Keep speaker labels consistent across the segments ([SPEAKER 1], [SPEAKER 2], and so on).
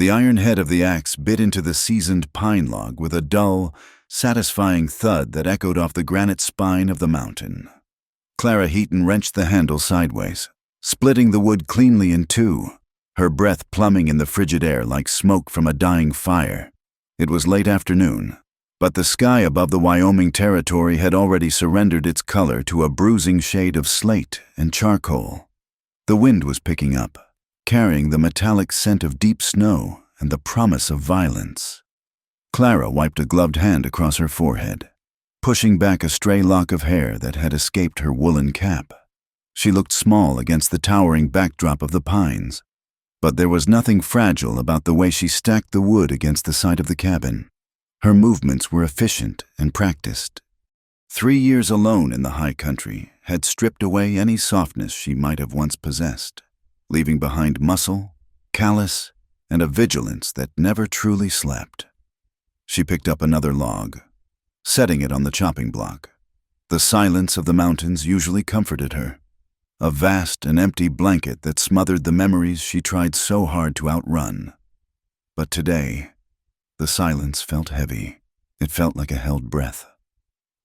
[SPEAKER 1] The iron head of the axe bit into the seasoned pine log with a dull, satisfying thud that echoed off the granite spine of the mountain. Clara Heaton wrenched the handle sideways, splitting the wood cleanly in two, her breath plumbing in the frigid air like smoke from a dying fire. It was late afternoon, but the sky above the Wyoming Territory had already surrendered its color to a bruising shade of slate and charcoal. The wind was picking up, carrying the metallic scent of deep snow and the promise of violence. Clara wiped a gloved hand across her forehead, pushing back a stray lock of hair that had escaped her woolen cap. She looked small against the towering backdrop of the pines, but there was nothing fragile about the way she stacked the wood against the side of the cabin. Her movements were efficient and practiced. 3 years alone in the high country had stripped away any softness she might have once possessed, leaving behind muscle, callus, and a vigilance that never truly slept. She picked up another log, setting it on the chopping block. The silence of the mountains usually comforted her, a vast and empty blanket that smothered the memories she tried so hard to outrun. But today, the silence felt heavy. It felt like a held breath.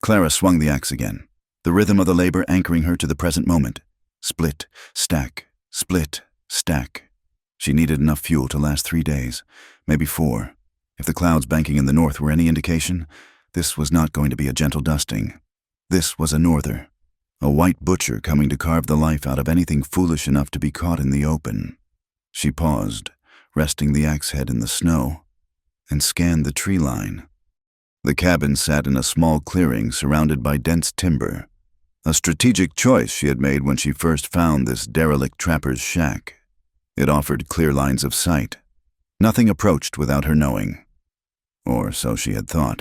[SPEAKER 1] Clara swung the axe again, the rhythm of the labor anchoring her to the present moment. Split, stack, split, stack. She needed enough fuel to last 3 days, maybe 4. If the clouds banking in the north were any indication, this was not going to be a gentle dusting. This was a norther, a white butcher coming to carve the life out of anything foolish enough to be caught in the open. She paused, resting the axe head in the snow, and scanned the tree line. The cabin sat in a small clearing surrounded by dense timber, a strategic choice she had made when she first found this derelict trapper's shack. It offered clear lines of sight. Nothing approached without her knowing. Or so she had thought.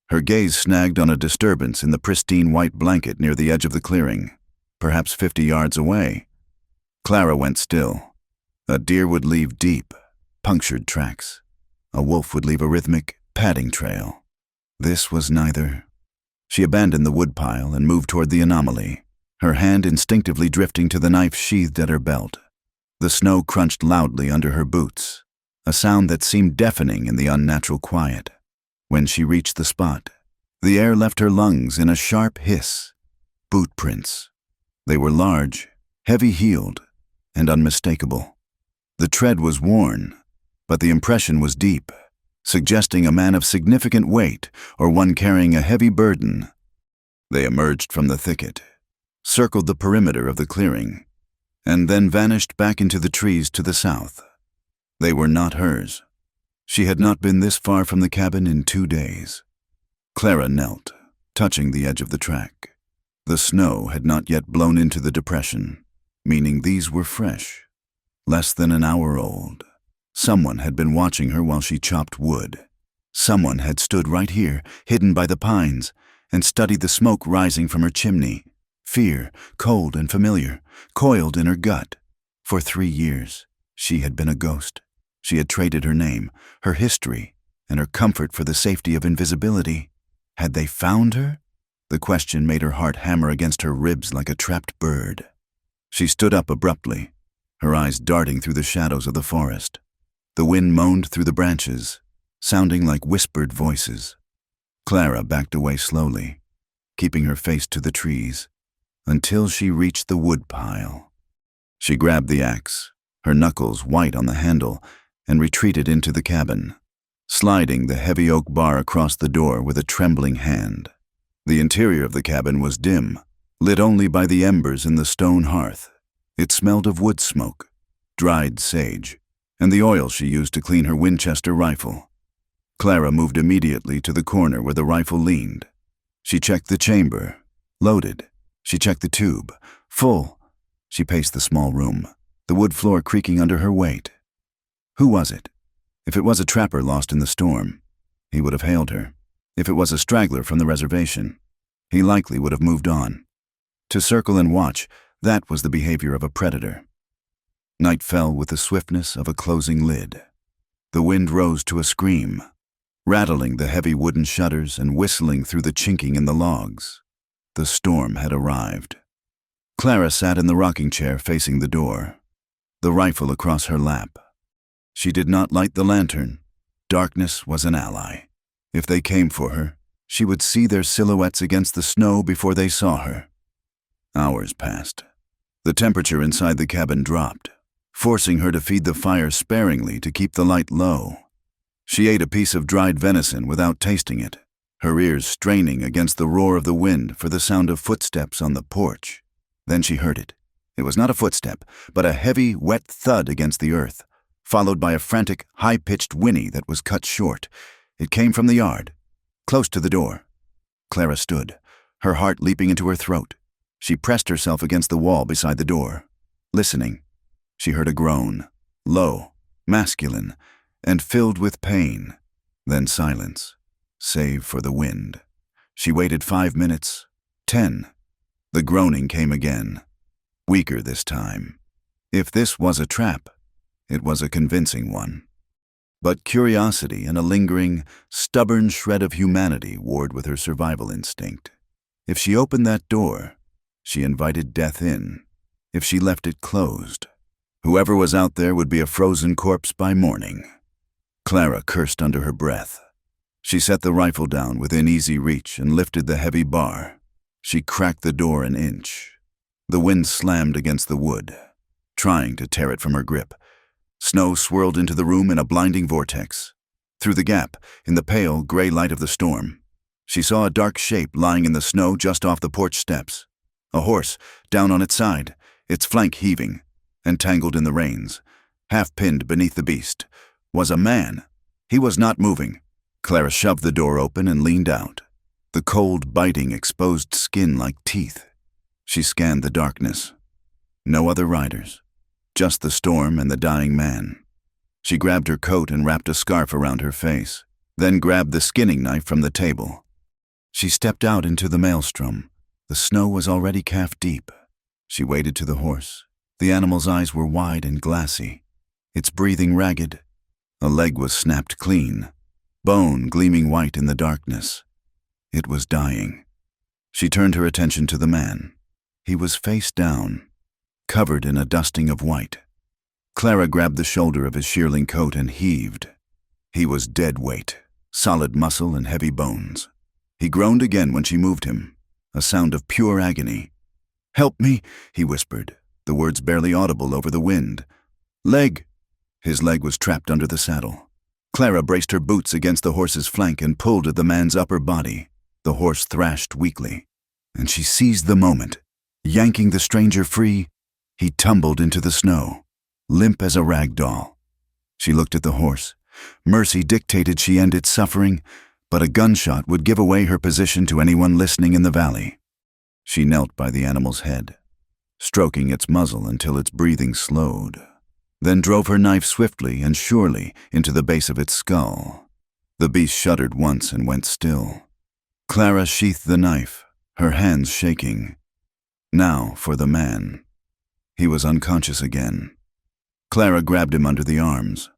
[SPEAKER 1] Her gaze snagged on a disturbance in the pristine white blanket near the edge of the clearing, perhaps 50 yards away. Clara went still. A deer would leave deep, punctured tracks. A wolf would leave a rhythmic, padding trail. This was neither. She abandoned the woodpile and moved toward the anomaly, her hand instinctively drifting to the knife sheathed at her belt. The snow crunched loudly under her boots, a sound that seemed deafening in the unnatural quiet. When she reached the spot, the air left her lungs in a sharp hiss. Boot prints. They were large, heavy-heeled, and unmistakable. The tread was worn, but the impression was deep, suggesting a man of significant weight or one carrying a heavy burden. They emerged from the thicket, circled the perimeter of the clearing, and then vanished back into the trees to the south. They were not hers. She had not been this far from the cabin in 2 days. Clara knelt, touching the edge of the track. The snow had not yet blown into the depression, meaning these were fresh, less than an hour old. Someone had been watching her while she chopped wood. Someone had stood right here, hidden by the pines, and studied the smoke rising from her chimney. Fear, cold and familiar, coiled in her gut. For 3 years, she had been a ghost. She had traded her name, her history, and her comfort for the safety of invisibility. Had they found her? The question made her heart hammer against her ribs like a trapped bird. She stood up abruptly, her eyes darting through the shadows of the forest. The wind moaned through the branches, sounding like whispered voices. Clara backed away slowly, keeping her face to the trees, until she reached the woodpile. She grabbed the axe, her knuckles white on the handle, and retreated into the cabin, sliding the heavy oak bar across the door with a trembling hand. The interior of the cabin was dim, lit only by the embers in the stone hearth. It smelled of wood smoke, dried sage, and the oil she used to clean her Winchester rifle. Clara moved immediately to the corner where the rifle leaned. She checked the chamber, loaded. She checked the tube, full. She paced the small room, the wood floor creaking under her weight. Who was it? If it was a trapper lost in the storm, he would have hailed her. If it was a straggler from the reservation, he likely would have moved on. To circle and watch, that was the behavior of a predator. Night fell with the swiftness of a closing lid. The wind rose to a scream, rattling the heavy wooden shutters and whistling through the chinking in the logs. The storm had arrived. Clara sat in the rocking chair facing the door, the rifle across her lap. She did not light the lantern. Darkness was an ally. If they came for her, she would see their silhouettes against the snow before they saw her. Hours passed. The temperature inside the cabin dropped, forcing her to feed the fire sparingly to keep the light low. She ate a piece of dried venison without tasting it, her ears straining against the roar of the wind for the sound of footsteps on the porch. Then she heard it. It was not a footstep, but a heavy, wet thud against the earth, followed by a frantic, high-pitched whinny that was cut short. It came from the yard, close to the door. Clara stood, her heart leaping into her throat. She pressed herself against the wall beside the door. Listening, she heard a groan, low, masculine, and filled with pain. Then silence, save for the wind. She waited 5 minutes, 10. The groaning came again, weaker this time. If this was a trap, it was a convincing one. But curiosity and a lingering, stubborn shred of humanity warred with her survival instinct. If she opened that door, she invited death in. If she left it closed, whoever was out there would be a frozen corpse by morning. Clara cursed under her breath. She set the rifle down within easy reach and lifted the heavy bar. She cracked the door an inch. The wind slammed against the wood, trying to tear it from her grip. Snow swirled into the room in a blinding vortex. Through the gap, in the pale, gray light of the storm, she saw a dark shape lying in the snow just off the porch steps. A horse, down on its side, its flank heaving, entangled in the reins, half pinned beneath the beast, was a man. He was not moving. Clara shoved the door open and leaned out, the cold, biting, exposed skin like teeth. She scanned the darkness. No other riders, just the storm and the dying man. She grabbed her coat and wrapped a scarf around her face, then grabbed the skinning knife from the table. She stepped out into the maelstrom. The snow was already calf-deep. She waded to the horse. The animal's eyes were wide and glassy, its breathing ragged. A leg was snapped clean, bone gleaming white in the darkness. It was dying. She turned her attention to the man. He was face down, covered in a dusting of white. Clara grabbed the shoulder of his shearling coat and heaved. He was dead weight, solid muscle and heavy bones. He groaned again when she moved him, a sound of pure agony. "Help me," he whispered, the words barely audible over the wind. "Leg." His leg was trapped under the saddle. Clara braced her boots against the horse's flank and pulled at the man's upper body. The horse thrashed weakly, and she seized the moment. Yanking the stranger free, he tumbled into the snow, limp as a rag doll. She looked at the horse. Mercy dictated she end its suffering, but a gunshot would give away her position to anyone listening in the valley. She knelt by the animal's head, stroking its muzzle until its breathing slowed, then drove her knife swiftly and surely into the base of its skull. The beast shuddered once and went still. Clara sheathed the knife, her hands shaking. Now for the man. He was unconscious again. Clara grabbed him under the arms,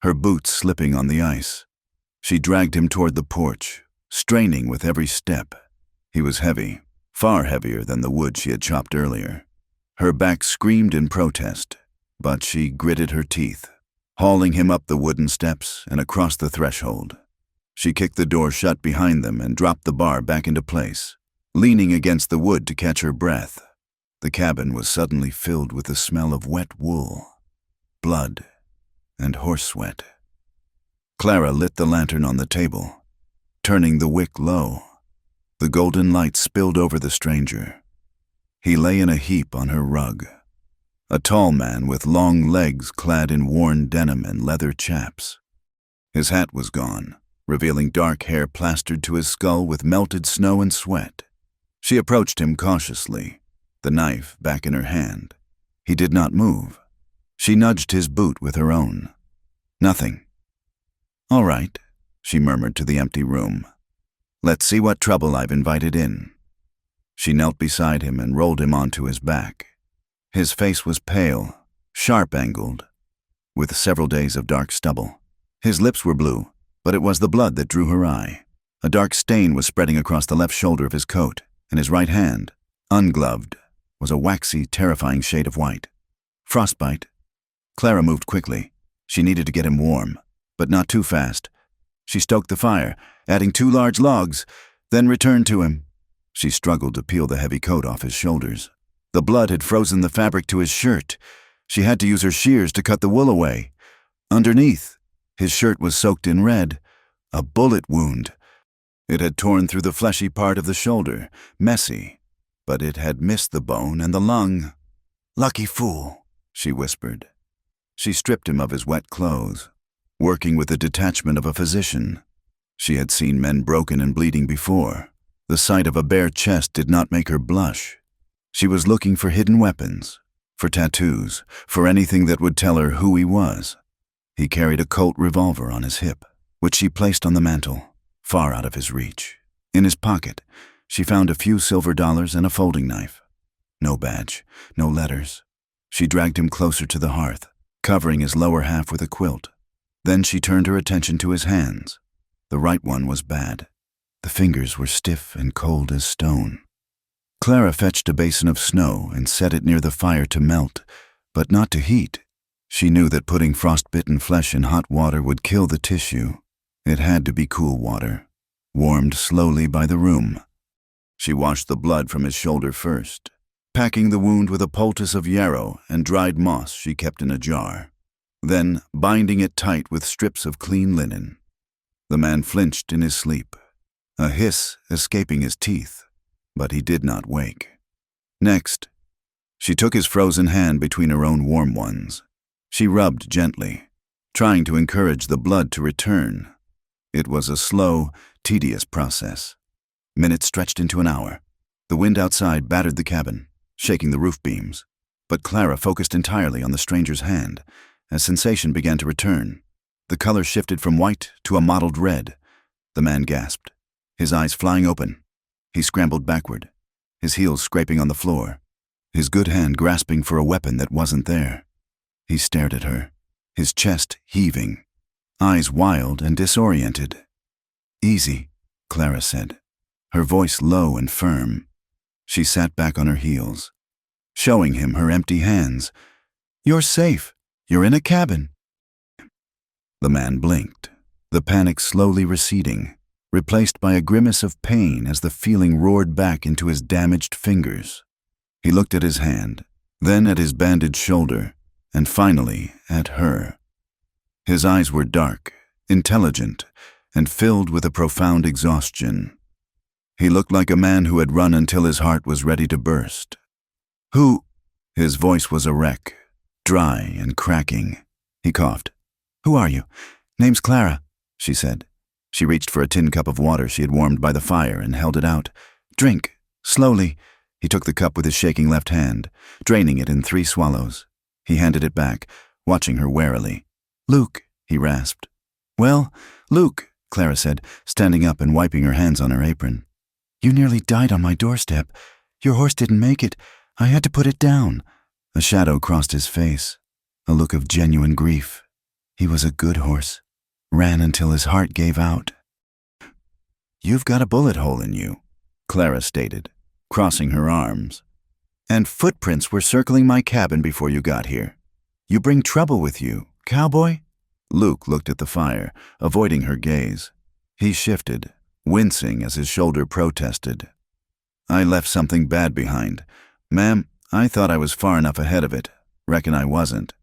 [SPEAKER 1] her boots slipping on the ice. She dragged him toward the porch, straining with every step. He was heavy, far heavier than the wood she had chopped earlier. Her back screamed in protest, but she gritted her teeth, hauling him up the wooden steps and across the threshold. She kicked the door shut behind them and dropped the bar back into place, leaning against the wood to catch her breath. The cabin was suddenly filled with the smell of wet wool, blood, and horse sweat. Clara lit the lantern on the table, turning the wick low. The golden light spilled over the stranger. He lay in a heap on her rug, a tall man with long legs clad in worn denim and leather chaps. His hat was gone, revealing dark hair plastered to his skull with melted snow and sweat. She approached him cautiously, the knife back in her hand. He did not move. She nudged his boot with her own. "Nothing." "All right," she murmured to the empty room. "Let's see what trouble I've invited in." She knelt beside him and rolled him onto his back. His face was pale, sharp-angled, with several days of dark stubble. His lips were blue, but it was the blood that drew her eye. A dark stain was spreading across the left shoulder of his coat, and his right hand, ungloved, was a waxy, terrifying shade of white. Frostbite. Clara moved quickly. She needed to get him warm, but not too fast. She stoked the fire, adding 2 large logs, then returned to him. She struggled to peel the heavy coat off his shoulders. The blood had frozen the fabric to his shirt. She had to use her shears to cut the wool away. Underneath, his shirt was soaked in red, a bullet wound. It had torn through the fleshy part of the shoulder, messy, but it had missed the bone and the lung. "Lucky fool," she whispered. She stripped him of his wet clothes, working with the detachment of a physician. She had seen men broken and bleeding before. The sight of a bare chest did not make her blush. She was looking for hidden weapons, for tattoos, for anything that would tell her who he was. He carried a Colt revolver on his hip, which she placed on the mantel, far out of his reach. In his pocket, she found a few silver dollars and a folding knife. No badge, no letters. She dragged him closer to the hearth, covering his lower half with a quilt. Then she turned her attention to his hands. The right one was bad. The fingers were stiff and cold as stone. Clara fetched a basin of snow and set it near the fire to melt, but not to heat. She knew that putting frostbitten flesh in hot water would kill the tissue. It had to be cool water, warmed slowly by the room. She washed the blood from his shoulder first, packing the wound with a poultice of yarrow and dried moss she kept in a jar, then binding it tight with strips of clean linen. The man flinched in his sleep, a hiss escaping his teeth, but he did not wake. Next, she took his frozen hand between her own warm ones. She rubbed gently, trying to encourage the blood to return. It was a slow, tedious process. Minutes stretched into an hour. The wind outside battered the cabin, shaking the roof beams. But Clara focused entirely on the stranger's hand as sensation began to return. The color shifted from white to a mottled red. The man gasped, his eyes flying open. He scrambled backward, his heels scraping on the floor, his good hand grasping for a weapon that wasn't there. He stared at her, his chest heaving, eyes wild and disoriented. "Easy," Clara said, her voice low and firm. She sat back on her heels, showing him her empty hands. "You're safe. You're in a cabin." The man blinked, the panic slowly receding, replaced by a grimace of pain as the feeling roared back into his damaged fingers. He looked at his hand, then at his bandaged shoulder, and finally at her. His eyes were dark, intelligent, and filled with a profound exhaustion. He looked like a man who had run until his heart was ready to burst. "Who?" His voice was a wreck, dry and cracking. He coughed. "Who are you?" "Name's Clara," she said. She reached for a tin cup of water she had warmed by the fire and held it out. "Drink, slowly." He took the cup with his shaking left hand, draining it in 3 swallows. He handed it back, watching her warily. "Luke," he rasped. "Well, Luke," Clara said, standing up and wiping her hands on her apron. "You nearly died on my doorstep. Your horse didn't make it. I had to put it down." A shadow crossed his face, a look of genuine grief. He was a good horse, ran until his heart gave out. "You've got a bullet hole in you," Clara stated, crossing her arms. "And footprints were circling my cabin before you got here. You bring trouble with you, Cowboy?" Luke looked at the fire, avoiding her gaze. He shifted, wincing as his shoulder protested. "I left something bad behind. Ma'am, I thought I was far enough ahead of it. Reckon I wasn't."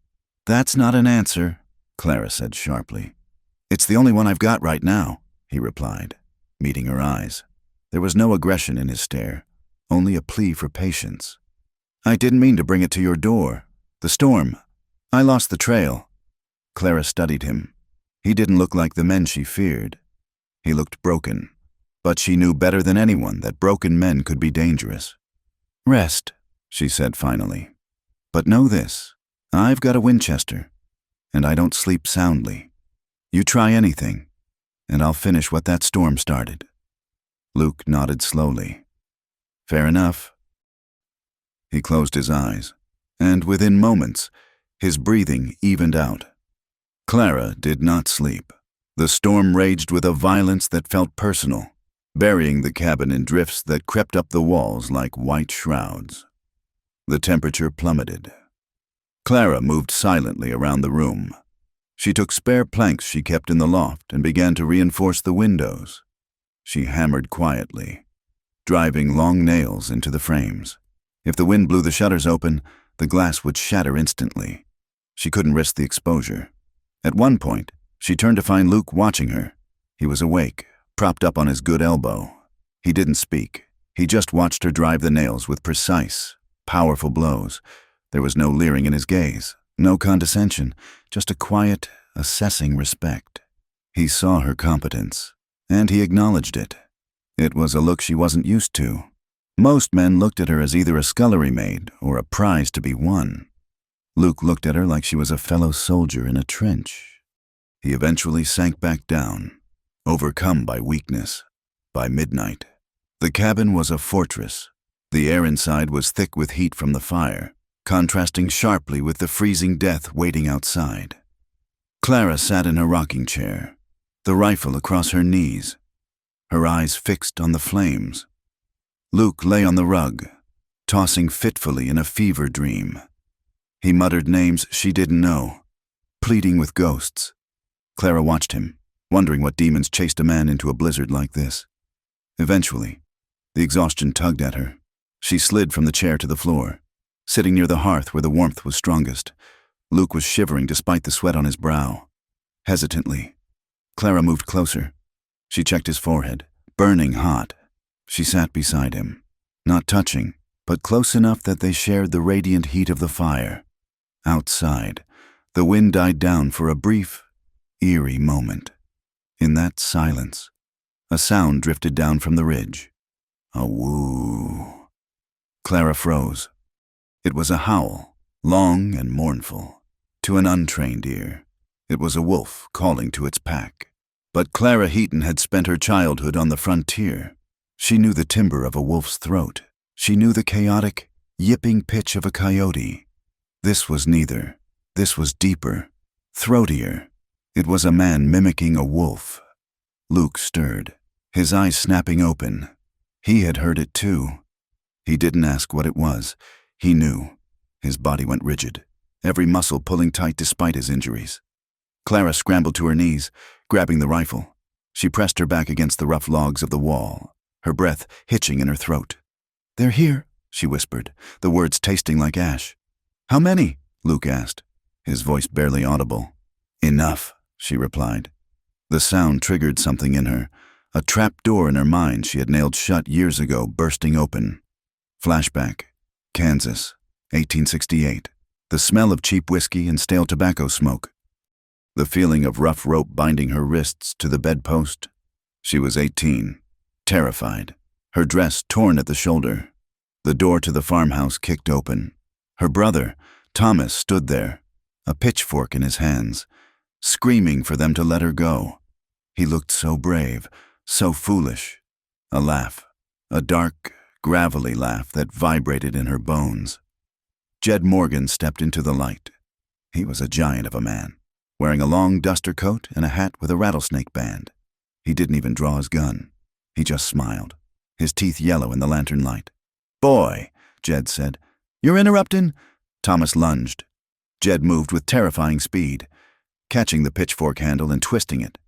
[SPEAKER 1] "That's not an answer," Clara said sharply. "It's the only one I've got right now," he replied, meeting her eyes. There was no aggression in his stare, only a plea for patience. "I didn't mean to bring it to your door. The storm. I lost the trail." Clara studied him. He didn't look like the men she feared. He looked broken, but she knew better than anyone that broken men could be dangerous. "Rest," she said finally. "But know this, I've got a Winchester, and I don't sleep soundly. You try anything, and I'll finish what that storm started." Luke nodded slowly. "Fair enough." He closed his eyes, and within moments, his breathing evened out. Clara did not sleep. The storm raged with a violence that felt personal, burying the cabin in drifts that crept up the walls like white shrouds. The temperature plummeted. Clara moved silently around the room, She took spare planks she kept in the loft and began to reinforce the windows. She hammered quietly, driving long nails into the frames. If the wind blew the shutters open, the glass would shatter instantly. She couldn't risk the exposure. At one point, she turned to find Luke watching her. He was awake, propped up on his good elbow. He didn't speak. He just watched her drive the nails with precise, powerful blows. There was no leering in his gaze, no condescension, just a quiet, assessing respect. He saw her competence, and he acknowledged it. It was a look she wasn't used to. Most men looked at her as either a scullery maid or a prize to be won. Luke looked at her like she was a fellow soldier in a trench. He eventually sank back down, overcome by weakness. By midnight, the cabin was a fortress. The air inside was thick with heat from the fire, contrasting sharply with the freezing death waiting outside. Clara sat in her rocking chair, the rifle across her knees, her eyes fixed on the flames. Luke lay on the rug, tossing fitfully in a fever dream. He muttered names she didn't know, pleading with ghosts. Clara watched him, wondering what demons chased a man into a blizzard like this. Eventually, the exhaustion tugged at her. She slid from the chair to the floor, sitting near the hearth where the warmth was strongest. Luke was shivering despite the sweat on his brow. Hesitantly, Clara moved closer. She checked his forehead, burning hot. She sat beside him, not touching, but close enough that they shared the radiant heat of the fire. Outside, the wind died down for a brief, eerie moment. In that silence, a sound drifted down from the ridge. A woo. Clara froze. It was a howl, long and mournful, to an untrained ear. It was a wolf calling to its pack. But Clara Heaton had spent her childhood on the frontier. She knew the timbre of a wolf's throat. She knew the chaotic, yipping pitch of a coyote. This was neither. This was deeper, throatier. It was a man mimicking a wolf. Luke stirred, his eyes snapping open. He had heard it too. He didn't ask what it was. He knew. His body went rigid, every muscle pulling tight despite his injuries. Clara scrambled to her knees, grabbing the rifle. She pressed her back against the rough logs of the wall, her breath hitching in her throat. "They're here," she whispered, the words tasting like ash. "How many?" Luke asked, his voice barely audible. "Enough," she replied. The sound triggered something in her, a trap door in her mind she had nailed shut years ago bursting open. Flashback, Kansas, 1868. The smell of cheap whiskey and stale tobacco smoke. The feeling of rough rope binding her wrists to the bedpost. She was 18, terrified, her dress torn at the shoulder. The door to the farmhouse kicked open. Her brother, Thomas, stood there, a pitchfork in his hands, screaming for them to let her go. He looked so brave, so foolish. A laugh, a dark, gravelly laugh that vibrated in her bones. Jed Morgan stepped into the light. He was a giant of a man, wearing a long duster coat and a hat with a rattlesnake band. He didn't even draw his gun. He just smiled, his teeth yellow in the lantern light. "Boy," Jed said. "You're interrupting?" Thomas lunged. Jed moved with terrifying speed, catching the pitchfork handle and twisting it.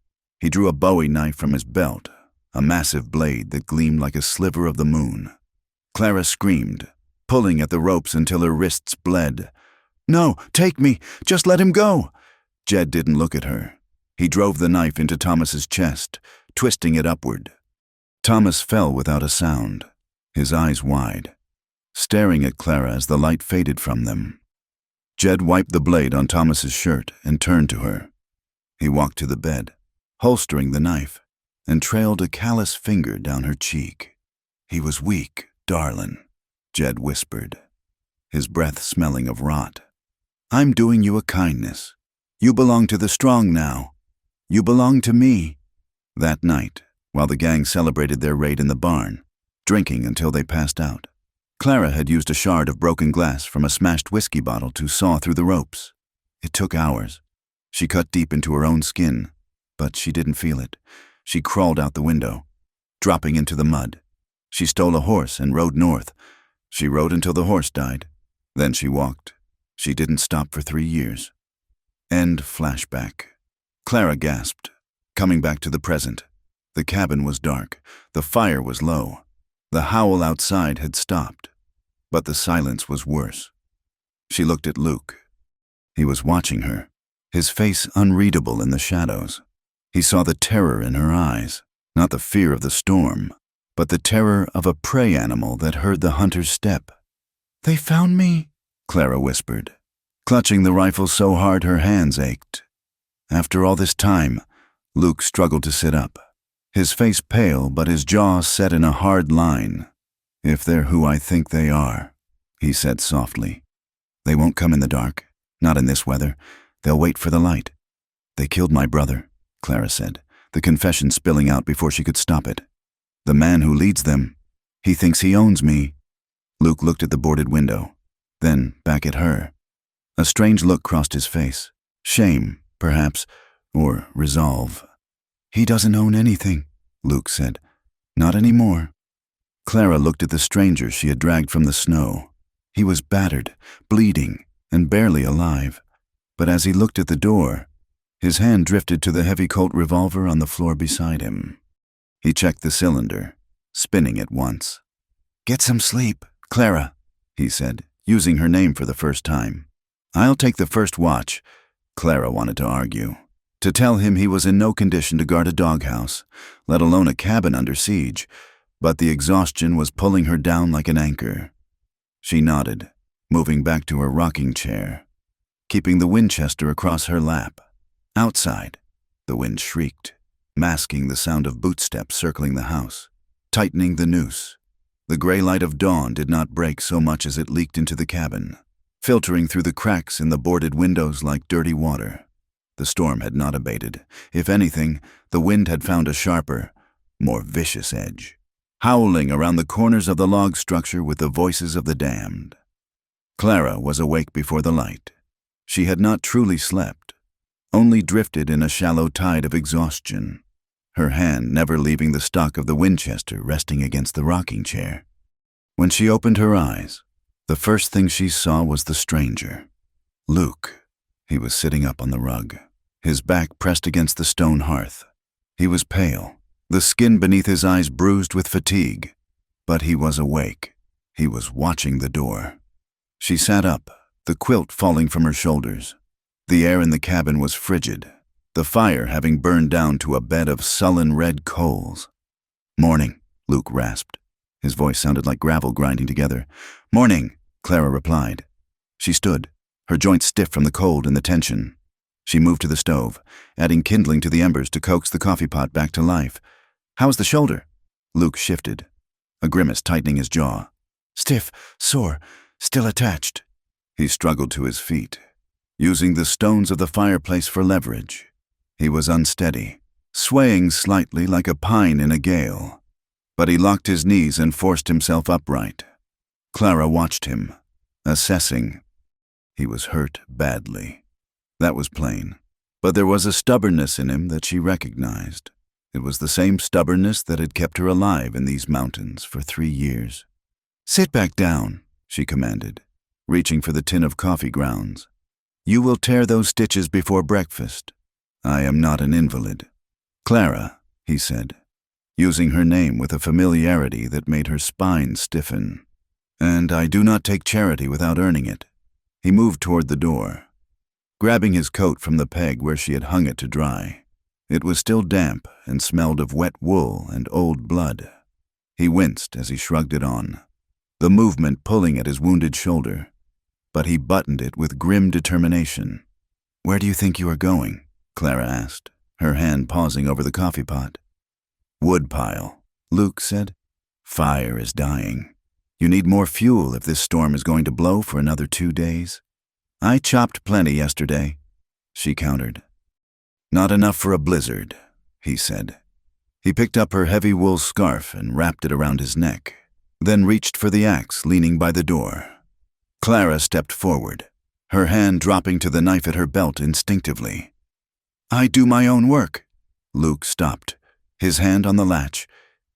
[SPEAKER 1] He drew a Bowie knife from his belt, a massive blade that gleamed like a sliver of the moon. Clara screamed, pulling at the ropes until her wrists bled. "No, take me! Just let him go!" Jed didn't look at her. He drove the knife into Thomas's chest, twisting it upward. Thomas fell without a sound, his eyes wide, staring at Clara as the light faded from them. Jed wiped the blade on Thomas's shirt and turned to her. He walked to the bed, holstering the knife, and trailed a callous finger down her cheek. "He was weak, darlin'," Jed whispered, his breath smelling of rot. "I'm doing you a kindness. You belong to the strong now. You belong to me." That night, while the gang celebrated their raid in the barn, drinking until they passed out, Clara had used a shard of broken glass from a smashed whiskey bottle to saw through the ropes. It took hours. She cut deep into her own skin, but she didn't feel it. She crawled out the window, dropping into the mud. She stole a horse and rode north. She rode until the horse died. Then she walked. She didn't stop for 3 years. End flashback. Clara gasped, coming back to the present. The cabin was dark. The fire was low. The howl outside had stopped. But the silence was worse. She looked at Luke. He was watching her, his face unreadable in the shadows. He saw the terror in her eyes, not the fear of the storm, but the terror of a prey animal that heard the hunter's step. "They found me," Clara whispered, clutching the rifle so hard her hands ached. After all this time, Luke struggled to sit up, his face pale but his jaw set in a hard line. "If they're who I think they are," he said softly. "They won't come in the dark, not in this weather. They'll wait for the light." "They killed my brother," Clara said, the confession spilling out before she could stop it. "The man who leads them, he thinks he owns me." Luke looked at the boarded window, then back at her. A strange look crossed his face. Shame, perhaps, or resolve. "He doesn't own anything," Luke said. "Not anymore." Clara looked at the stranger she had dragged from the snow. He was battered, bleeding, and barely alive. But as he looked at the door, his hand drifted to the heavy Colt revolver on the floor beside him. He checked the cylinder, spinning it once. "Get some sleep, Clara," he said, using her name for the first time. "I'll take the first watch," Clara wanted to argue, to tell him he was in no condition to guard a doghouse, let alone a cabin under siege, but the exhaustion was pulling her down like an anchor. She nodded, moving back to her rocking chair, keeping the Winchester across her lap. Outside, the wind shrieked, masking the sound of bootsteps circling the house, tightening the noose. The gray light of dawn did not break so much as it leaked into the cabin, filtering through the cracks in the boarded windows like dirty water. The storm had not abated. If anything, the wind had found a sharper, more vicious edge, howling around the corners of the log structure with the voices of the damned. Clara was awake before the light. She had not truly slept, only drifted in a shallow tide of exhaustion, her hand never leaving the stock of the Winchester resting against the rocking chair. When she opened her eyes, the first thing she saw was the stranger. Luke. He was sitting up on the rug, his back pressed against the stone hearth. He was pale, the skin beneath his eyes bruised with fatigue, but he was awake. He was watching the door. She sat up, the quilt falling from her shoulders. The air in the cabin was frigid, the fire having burned down to a bed of sullen red coals. "Morning," Luke rasped. His voice sounded like gravel grinding together. "Morning," Clara replied. She stood, her joints stiff from the cold and the tension. She moved to the stove, adding kindling to the embers to coax the coffee pot back to life. "How's the shoulder?" Luke shifted, a grimace tightening his jaw. "Stiff, sore, still attached." He struggled to his feet, using the stones of the fireplace for leverage. He was unsteady, swaying slightly like a pine in a gale, but he locked his knees and forced himself upright. Clara watched him, assessing. He was hurt badly. That was plain, but there was a stubbornness in him that she recognized. It was the same stubbornness that had kept her alive in these mountains for 3 years. "Sit back down," she commanded, reaching for the tin of coffee grounds. "You will tear those stitches before breakfast." "I am not an invalid." "Clara," he said, using her name with a familiarity that made her spine stiffen. "And I do not take charity without earning it." He moved toward the door, grabbing his coat from the peg where she had hung it to dry. It was still damp and smelled of wet wool and old blood. He winced as he shrugged it on, the movement pulling at his wounded shoulder, but he buttoned it with grim determination. "Where do you think you are going?" Clara asked, her hand pausing over the coffee pot. "Woodpile," Luke said. "Fire is dying. You need more fuel if this storm is going to blow for another 2 days." "I chopped plenty yesterday," she countered. "Not enough for a blizzard," he said. He picked up her heavy wool scarf and wrapped it around his neck, then reached for the axe leaning by the door. Clara stepped forward, her hand dropping to the knife at her belt instinctively. "I do my own work." Luke stopped, his hand on the latch.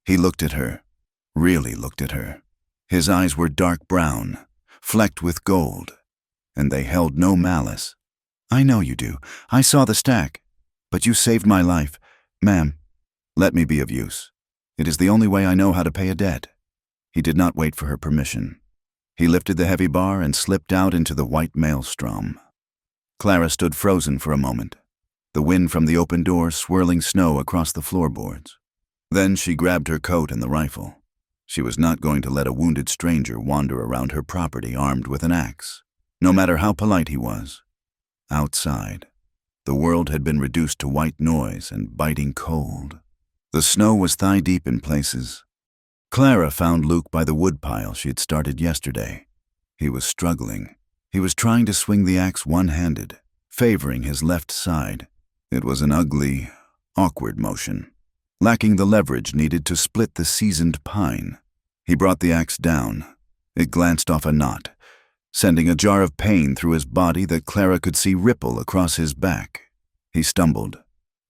[SPEAKER 1] He looked at her, really looked at her. His eyes were dark brown, flecked with gold, and they held no malice. I know you do. I saw the stack. But you saved my life. Ma'am, let me be of use. It is the only way I know how to pay a debt." He did not wait for her permission. He lifted the heavy bar and slipped out into the white maelstrom. Clara stood frozen for a moment, the wind from the open door swirling snow across the floorboards. Then she grabbed her coat and the rifle. She was not going to let a wounded stranger wander around her property armed with an axe, no matter how polite he was. Outside, the world had been reduced to white noise and biting cold. The snow was thigh-deep in places. Clara found Luke by the woodpile she had started yesterday. He was struggling. He was trying to swing the axe one-handed, favoring his left side. It was an ugly, awkward motion, lacking the leverage needed to split the seasoned pine. He brought the axe down. It glanced off a knot, sending a jar of pain through his body that Clara could see ripple across his back. He stumbled,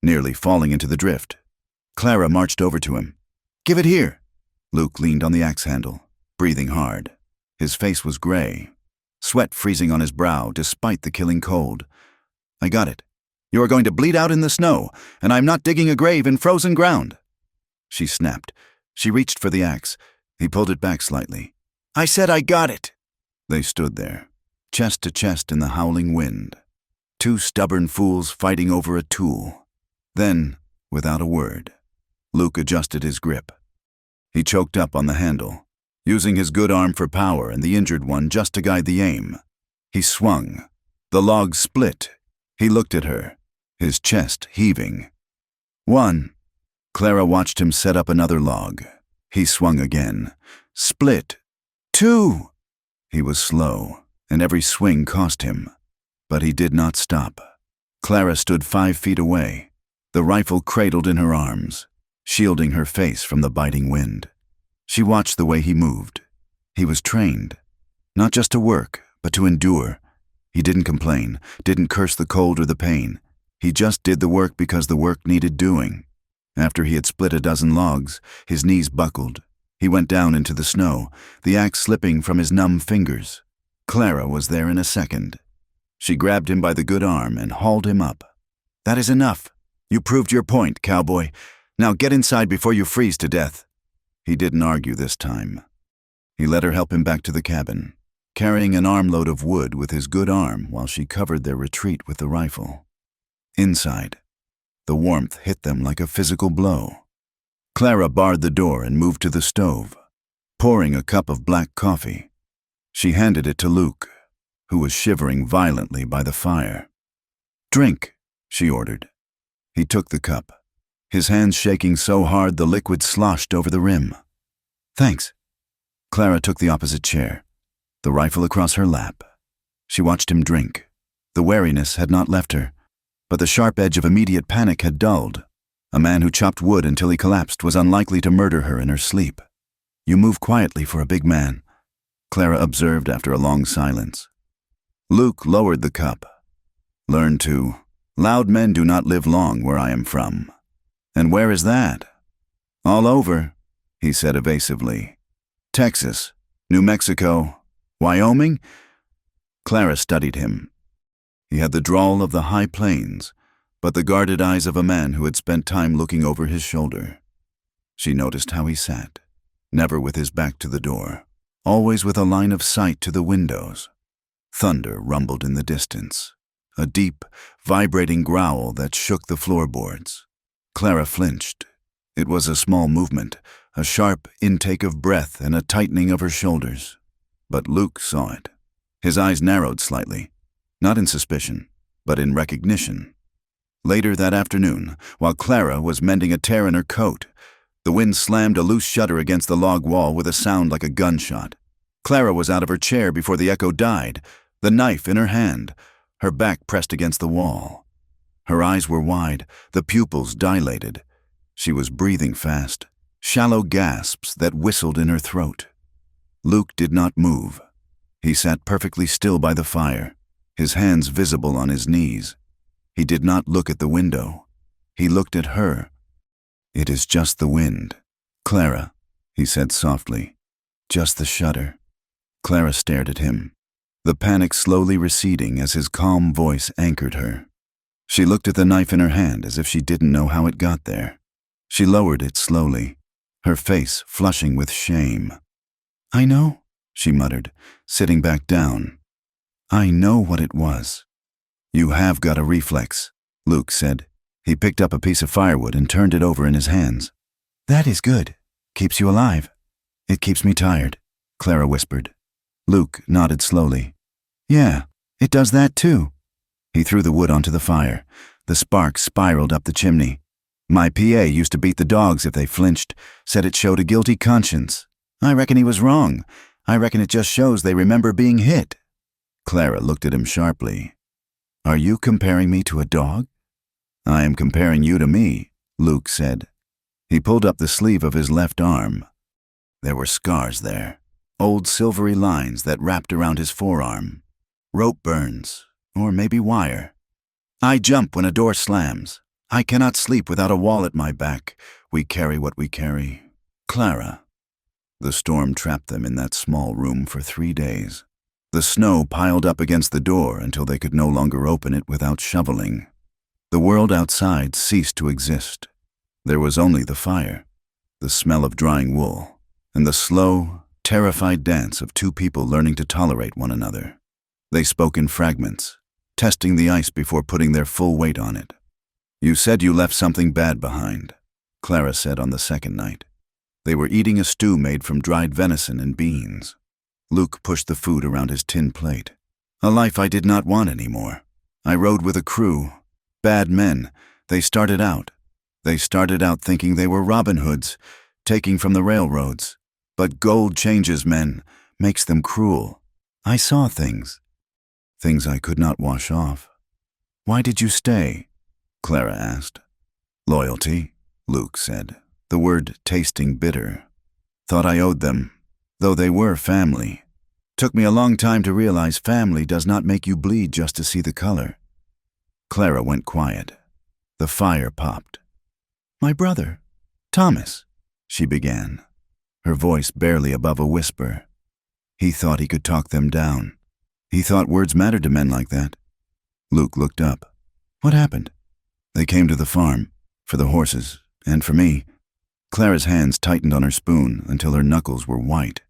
[SPEAKER 1] nearly falling into the drift. Clara marched over to him. "Give it here." Luke leaned on the axe handle, breathing hard. His face was gray, sweat freezing on his brow despite the killing cold. "I got it. You are going to bleed out in the snow, and I'm not digging a grave in frozen ground." She snapped. She reached for the axe. He pulled it back slightly. "I said I got it." They stood there, chest to chest in the howling wind. Two stubborn fools fighting over a tool. Then, without a word, Luke adjusted his grip. He choked up on the handle, using his good arm for power and the injured one just to guide the aim. He swung. The log split. He looked at her, his chest heaving. "One." Clara watched him set up another log. He swung again. "Split. 2." He was slow, and every swing cost him. But he did not stop. Clara stood 5 feet away, the rifle cradled in her arms, shielding her face from the biting wind. She watched the way he moved. He was trained, not just to work, but to endure. He didn't complain, didn't curse the cold or the pain. He just did the work because the work needed doing. After he had split a dozen logs, his knees buckled. He went down into the snow, the axe slipping from his numb fingers. Clara was there in a second. She grabbed him by the good arm and hauled him up. "That is enough. You proved your point, cowboy. Now get inside before you freeze to death." He didn't argue this time. He let her help him back to the cabin, carrying an armload of wood with his good arm while she covered their retreat with the rifle. Inside, the warmth hit them like a physical blow. Clara barred the door and moved to the stove, pouring a cup of black coffee. She handed it to Luke, who was shivering violently by the fire. "Drink," she ordered. He took the cup, his hands shaking so hard the liquid sloshed over the rim. "Thanks." Clara took the opposite chair, the rifle across her lap. She watched him drink. The wariness had not left her, but the sharp edge of immediate panic had dulled. A man who chopped wood until he collapsed was unlikely to murder her in her sleep. "You move quietly for a big man," Clara observed after a long silence. Luke lowered the cup. "Learn to. Loud men do not live long where I am from." "And where is that?" "All over," he said evasively. "Texas, New Mexico, Wyoming?" Clara studied him. He had the drawl of the high plains, but the guarded eyes of a man who had spent time looking over his shoulder. She noticed how he sat, never with his back to the door, always with a line of sight to the windows. Thunder rumbled in the distance, a deep, vibrating growl that shook the floorboards. Clara flinched. It was a small movement, a sharp intake of breath and a tightening of her shoulders. But Luke saw it. His eyes narrowed slightly, not in suspicion, but in recognition. Later that afternoon, while Clara was mending a tear in her coat, the wind slammed a loose shutter against the log wall with a sound like a gunshot. Clara was out of her chair before the echo died, the knife in her hand, her back pressed against the wall. Her eyes were wide, the pupils dilated. She was breathing fast, shallow gasps that whistled in her throat. Luke did not move. He sat perfectly still by the fire, his hands visible on his knees. He did not look at the window. He looked at her. "It is just the wind, Clara," he said softly. "Just the shutter." Clara stared at him. the panic slowly receding as his calm voice anchored her. She looked at the knife in her hand as if she didn't know how it got there. She lowered it slowly, her face flushing with shame. "I know," she muttered, sitting back down. "I know what it was." "You have got a reflex," Luke said. He picked up a piece of firewood and turned it over in his hands. "That is good. Keeps you alive." "It keeps me tired," Clara whispered. Luke nodded slowly. "Yeah, it does that too." He threw the wood onto the fire. The sparks spiraled up the chimney. "My PA used to beat the dogs if they flinched, said it showed a guilty conscience. I reckon he was wrong. I reckon it just shows they remember being hit." Clara looked at him sharply. "Are you comparing me to a dog?" "I am comparing you to me," Luke said. He pulled up the sleeve of his left arm. There were scars there, old silvery lines that wrapped around his forearm. Rope burns, or maybe wire. "I jump when a door slams. I cannot sleep without a wall at my back. We carry what we carry." Clara. The storm trapped them in that small room for 3 days. The snow piled up against the door until they could no longer open it without shoveling. The world outside ceased to exist. There was only the fire, the smell of drying wool, and the slow, terrified dance of two people learning to tolerate one another. They spoke in fragments, testing the ice before putting their full weight on it. "You said you left something bad behind," Clara said on the second night. They were eating a stew made from dried venison and beans. Luke pushed the food around his tin plate. "A life I did not want anymore. I rode with a crew. Bad men. They started out thinking they were Robin Hoods, taking from the railroads. But gold changes men, makes them cruel. I saw things I could not wash off." "Why did you stay?" Clara asked. "Loyalty," Luke said, the word tasting bitter. "Thought I owed them, though they were family. Took me a long time to realize family does not make you bleed just to see the color." Clara went quiet. The fire popped. "My brother, Thomas," she began, her voice barely above a whisper. He thought he could talk them down. He thought words mattered to men like that. Luke looked up. "What happened?" "They came to the farm, for the horses, and for me." Clara's hands tightened on her spoon until her knuckles were white.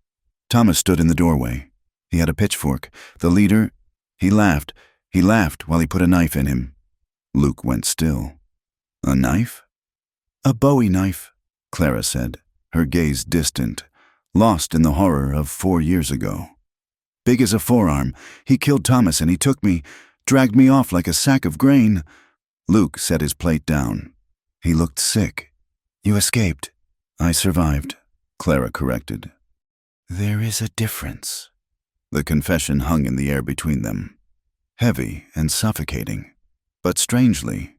[SPEAKER 1] Thomas stood in the doorway. He had a pitchfork. The leader, he laughed while he put a knife in him. Luke went still. "A knife?" "A Bowie knife," Clara said, her gaze distant, lost in the horror of 4 years ago. "Big as a forearm. He killed Thomas and he took me, dragged me off like a sack of grain." Luke set his plate down. He looked sick. "You escaped." "I survived," Clara corrected. "There is a difference." The confession hung in the air between them, heavy and suffocating. But strangely,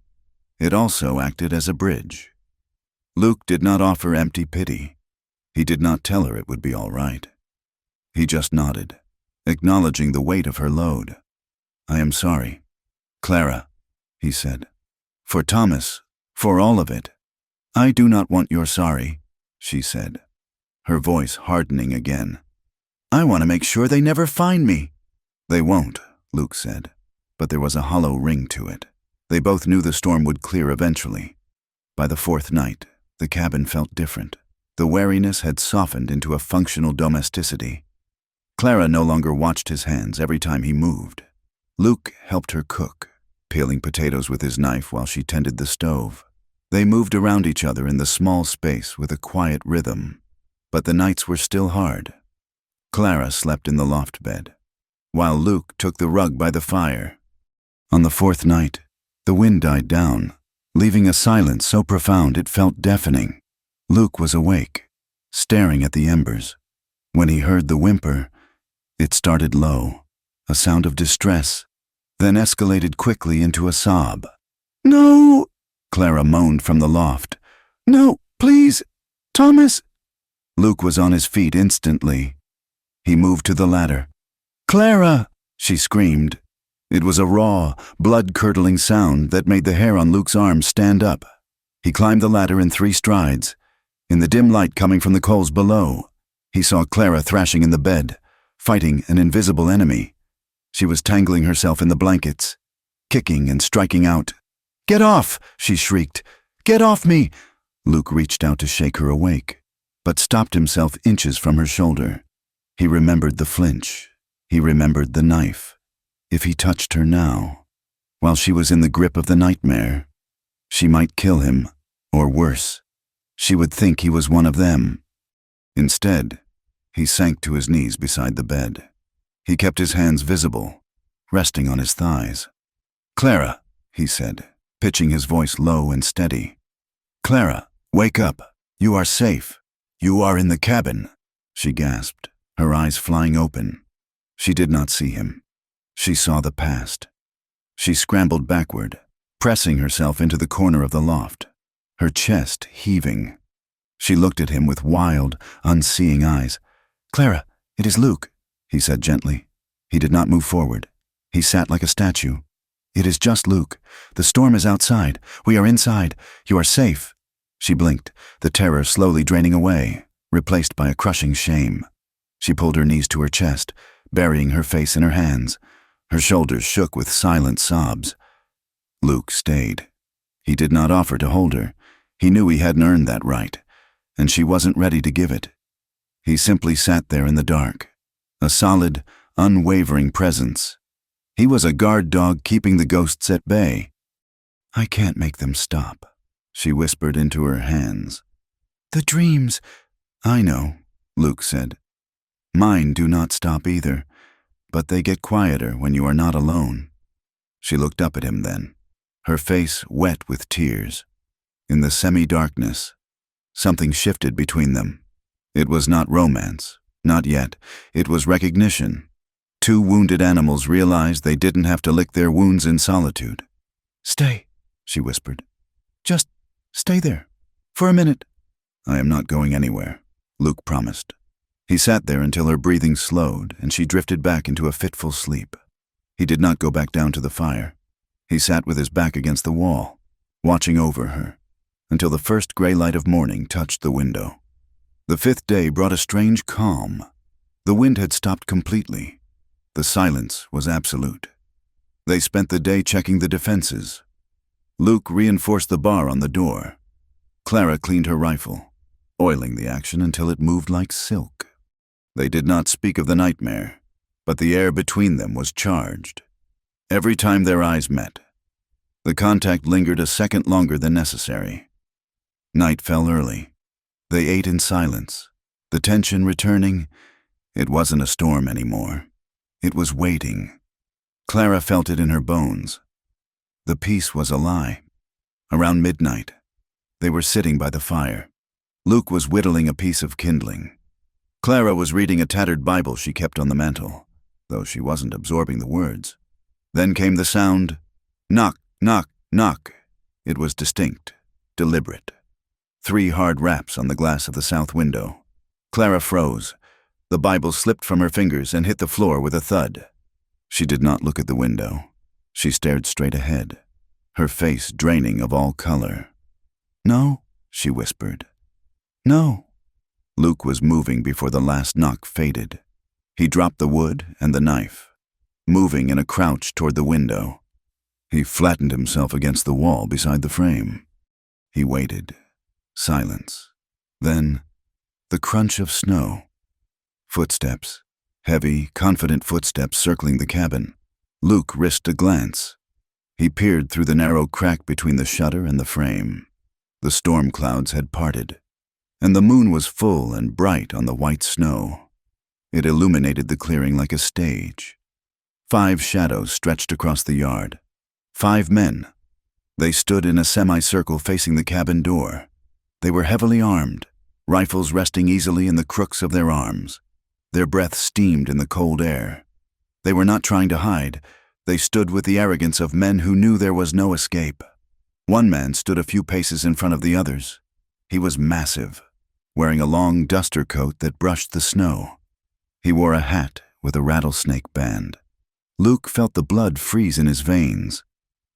[SPEAKER 1] it also acted as a bridge. Luke did not offer empty pity. He did not tell her it would be all right. He just nodded, acknowledging the weight of her load. "I am sorry, Clara," he said. "For Thomas, for all of it." "I do not want your sorry," she said, her voice hardening again. "I want to make sure they never find me." "They won't," Luke said, but there was a hollow ring to it. They both knew the storm would clear eventually. By the 4th night, the cabin felt different. The wariness had softened into a functional domesticity. Clara no longer watched his hands every time he moved. Luke helped her cook, peeling potatoes with his knife while she tended the stove. They moved around each other in the small space with a quiet rhythm. But the nights were still hard. Clara slept in the loft bed, while Luke took the rug by the fire. On the 4th night, the wind died down, leaving a silence so profound it felt deafening. Luke was awake, staring at the embers. When he heard the whimper, it started low, a sound of distress, then escalated quickly into a sob. "No!" Clara moaned from the loft. "No, please, Thomas!" Luke was on his feet instantly. He moved to the ladder. "Clara!" she screamed. It was a raw, blood-curdling sound that made the hair on Luke's arm stand up. He climbed the ladder in 3 strides. In the dim light coming from the coals below, he saw Clara thrashing in the bed, fighting an invisible enemy. She was tangling herself in the blankets, kicking and striking out. "Get off!" she shrieked. "Get off me!" Luke reached out to shake her awake, but stopped himself inches from her shoulder. He remembered the flinch. He remembered the knife. If he touched her now, while she was in the grip of the nightmare, she might kill him, or worse, she would think he was one of them. Instead, he sank to his knees beside the bed. He kept his hands visible, resting on his thighs. "Clara," he said, pitching his voice low and steady. "Clara, wake up. You are safe. You are in the cabin." She gasped, her eyes flying open. She did not see him. She saw the past. She scrambled backward, pressing herself into the corner of the loft, her chest heaving. She looked at him with wild, unseeing eyes. "Clara, it is Luke," he said gently. He did not move forward. He sat like a statue. "It is just Luke. The storm is outside. We are inside. You are safe." She blinked, the terror slowly draining away, replaced by a crushing shame. She pulled her knees to her chest, burying her face in her hands. Her shoulders shook with silent sobs. Luke stayed. He did not offer to hold her. He knew he hadn't earned that right, and she wasn't ready to give it. He simply sat there in the dark, a solid, unwavering presence. He was a guard dog keeping the ghosts at bay. "I can't make them stop," she whispered into her hands. "The dreams." "I know," Luke said. "Mine do not stop either, but they get quieter when you are not alone." She looked up at him then, her face wet with tears. In the semi-darkness, something shifted between them. It was not romance, not yet. It was recognition. Two wounded animals realized they didn't have to lick their wounds in solitude. "Stay," she whispered. "Just stay there. For a minute." "I am not going anywhere," Luke promised. He sat there until her breathing slowed and she drifted back into a fitful sleep. He did not go back down to the fire. He sat with his back against the wall, watching over her, until the first gray light of morning touched the window. The fifth day brought a strange calm. The wind had stopped completely. The silence was absolute. They spent the day checking the defenses. Luke reinforced the bar on the door. Clara cleaned her rifle, oiling the action until it moved like silk. They did not speak of the nightmare, but the air between them was charged. Every time their eyes met, the contact lingered a second longer than necessary. Night fell early. They ate in silence, the tension returning. It wasn't a storm anymore. It was waiting. Clara felt it in her bones. The peace was a lie. Around midnight, they were sitting by the fire. Luke was whittling a piece of kindling. Clara was reading a tattered Bible she kept on the mantel, though she wasn't absorbing the words. Then came the sound, knock, knock, knock. It was distinct, deliberate. 3 hard raps on the glass of the south window. Clara froze. The Bible slipped from her fingers and hit the floor with a thud. She did not look at the window. She stared straight ahead, her face draining of all color. "No," she whispered. "No." Luke was moving before the last knock faded. He dropped the wood and the knife, moving in a crouch toward the window. He flattened himself against the wall beside the frame. He waited. Silence. Then, the crunch of snow. Footsteps. Heavy, confident footsteps circling the cabin. Luke risked a glance. He peered through the narrow crack between the shutter and the frame. The storm clouds had parted, and the moon was full and bright on the white snow. It illuminated the clearing like a stage. 5 shadows stretched across the yard. 5 men. They stood in a semicircle facing the cabin door. They were heavily armed, rifles resting easily in the crooks of their arms. Their breath steamed in the cold air. They were not trying to hide. They stood with the arrogance of men who knew there was no escape. One man stood a few paces in front of the others. He was massive, wearing a long duster coat that brushed the snow. He wore a hat with a rattlesnake band. Luke felt the blood freeze in his veins.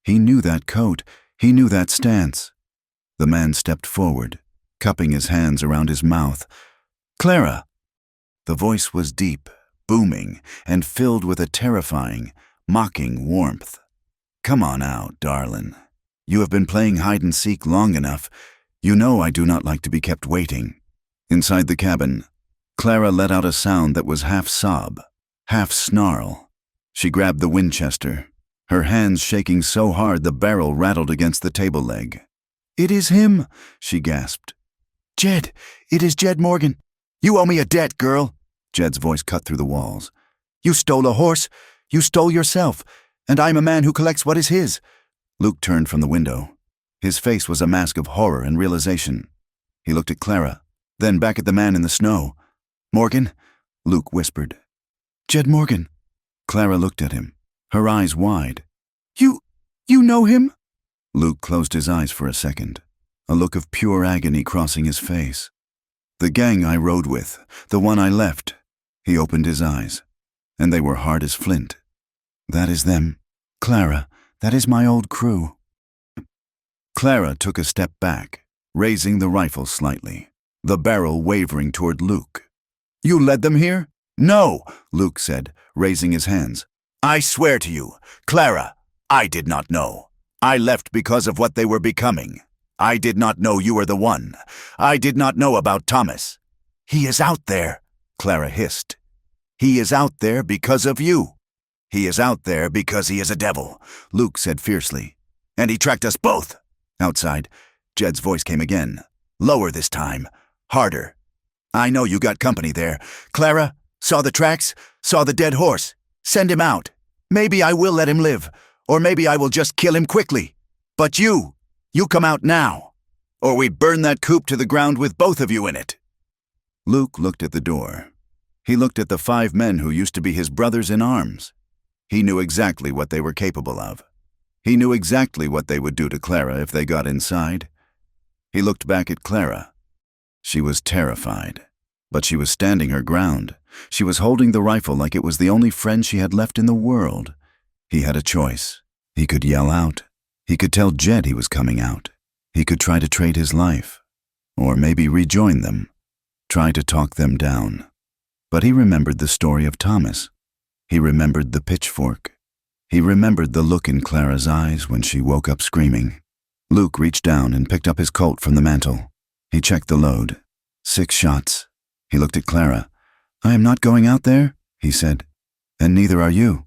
[SPEAKER 1] He knew that coat. He knew that stance. The man stepped forward, cupping his hands around his mouth. "Clara!" The voice was deep, booming and filled with a terrifying, mocking warmth. "Come on out, darling. You have been playing hide-and-seek long enough. You know I do not like to be kept waiting." Inside the cabin, Clara let out a sound that was half sob, half snarl. She grabbed the Winchester, her hands shaking so hard the barrel rattled against the table leg. "It is him," she gasped. "Jed, it is Jed Morgan. You owe me a debt, girl." Jed's voice cut through the walls. "You stole a horse. You stole yourself. And I'm a man who collects what is his." Luke turned from the window. His face was a mask of horror and realization. He looked at Clara, then back at the man in the snow. "Morgan?" Luke whispered. "Jed Morgan." Clara looked at him, her eyes wide. You know him?" Luke closed his eyes for a second, a look of pure agony crossing his face. "The gang I rode with, the one I left." He opened his eyes, and they were hard as flint. "That is them. Clara, that is my old crew." Clara took a step back, raising the rifle slightly, the barrel wavering toward Luke. "You led them here?" "No," Luke said, raising his hands. "I swear to you, Clara, I did not know. I left because of what they were becoming. I did not know you were the one. I did not know about Thomas." "He is out there," Clara hissed. "He is out there because of you." "He is out there because he is a devil," Luke said fiercely. "And he tracked us both." Outside, Jed's voice came again. "Lower this time. Harder. I know you got company there. Clara, saw the tracks, saw the dead horse. Send him out. Maybe I will let him live, or maybe I will just kill him quickly. But you come out now, or we burn that coop to the ground with both of you in it." Luke looked at the door. He looked at the 5 men who used to be his brothers in arms. He knew exactly what they were capable of. He knew exactly what they would do to Clara if they got inside. He looked back at Clara. She was terrified, but she was standing her ground. She was holding the rifle like it was the only friend she had left in the world. He had a choice. He could yell out. He could tell Jed he was coming out. He could try to trade his life. Or maybe rejoin them. Try to talk them down. But he remembered the story of Thomas. He remembered the pitchfork. He remembered the look in Clara's eyes when she woke up screaming. Luke reached down and picked up his Colt from the mantel. He checked the load. 6 shots. He looked at Clara. "I am not going out there," he said. "And neither are you."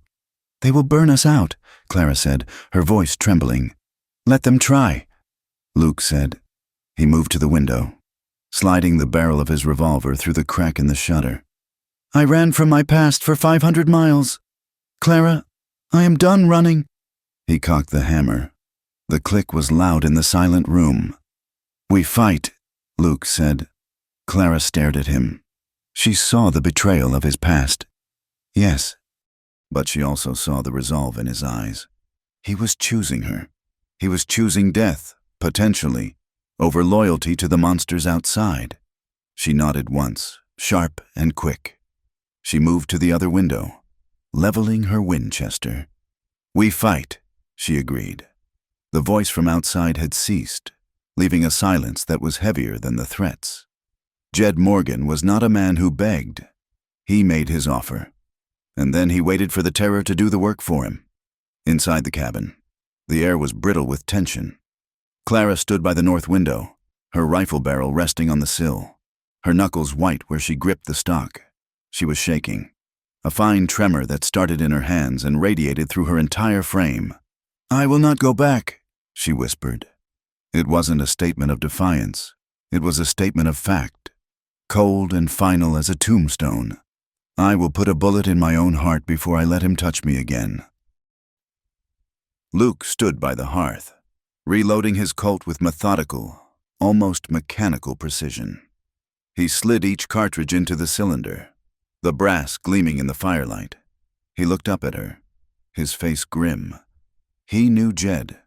[SPEAKER 1] "They will burn us out," Clara said, her voice trembling. "Let them try," Luke said. He moved to the window, sliding the barrel of his revolver through the crack in the shutter. "I ran from my past for 500 miles. Clara, I am done running." He cocked the hammer. The click was loud in the silent room. "We fight," Luke said. Clara stared at him. She saw the betrayal of his past. Yes, but she also saw the resolve in his eyes. He was choosing her. He was choosing death, potentially, over loyalty to the monsters outside. She nodded once, sharp and quick. She moved to the other window, leveling her Winchester. "We fight," she agreed. The voice from outside had ceased, leaving a silence that was heavier than the threats. Jed Morgan was not a man who begged. He made his offer, and then he waited for the terror to do the work for him. Inside the cabin, the air was brittle with tension. Clara stood by the north window, her rifle barrel resting on the sill, her knuckles white where she gripped the stock. She was shaking, a fine tremor that started in her hands and radiated through her entire frame. "I will not go back," she whispered. It wasn't a statement of defiance. It was a statement of fact, cold and final as a tombstone. "I will put a bullet in my own heart before I let him touch me again." Luke stood by the hearth, reloading his Colt with methodical, almost mechanical precision. He slid each cartridge into the cylinder, the brass gleaming in the firelight. He looked up at her, his face grim. He knew Jed.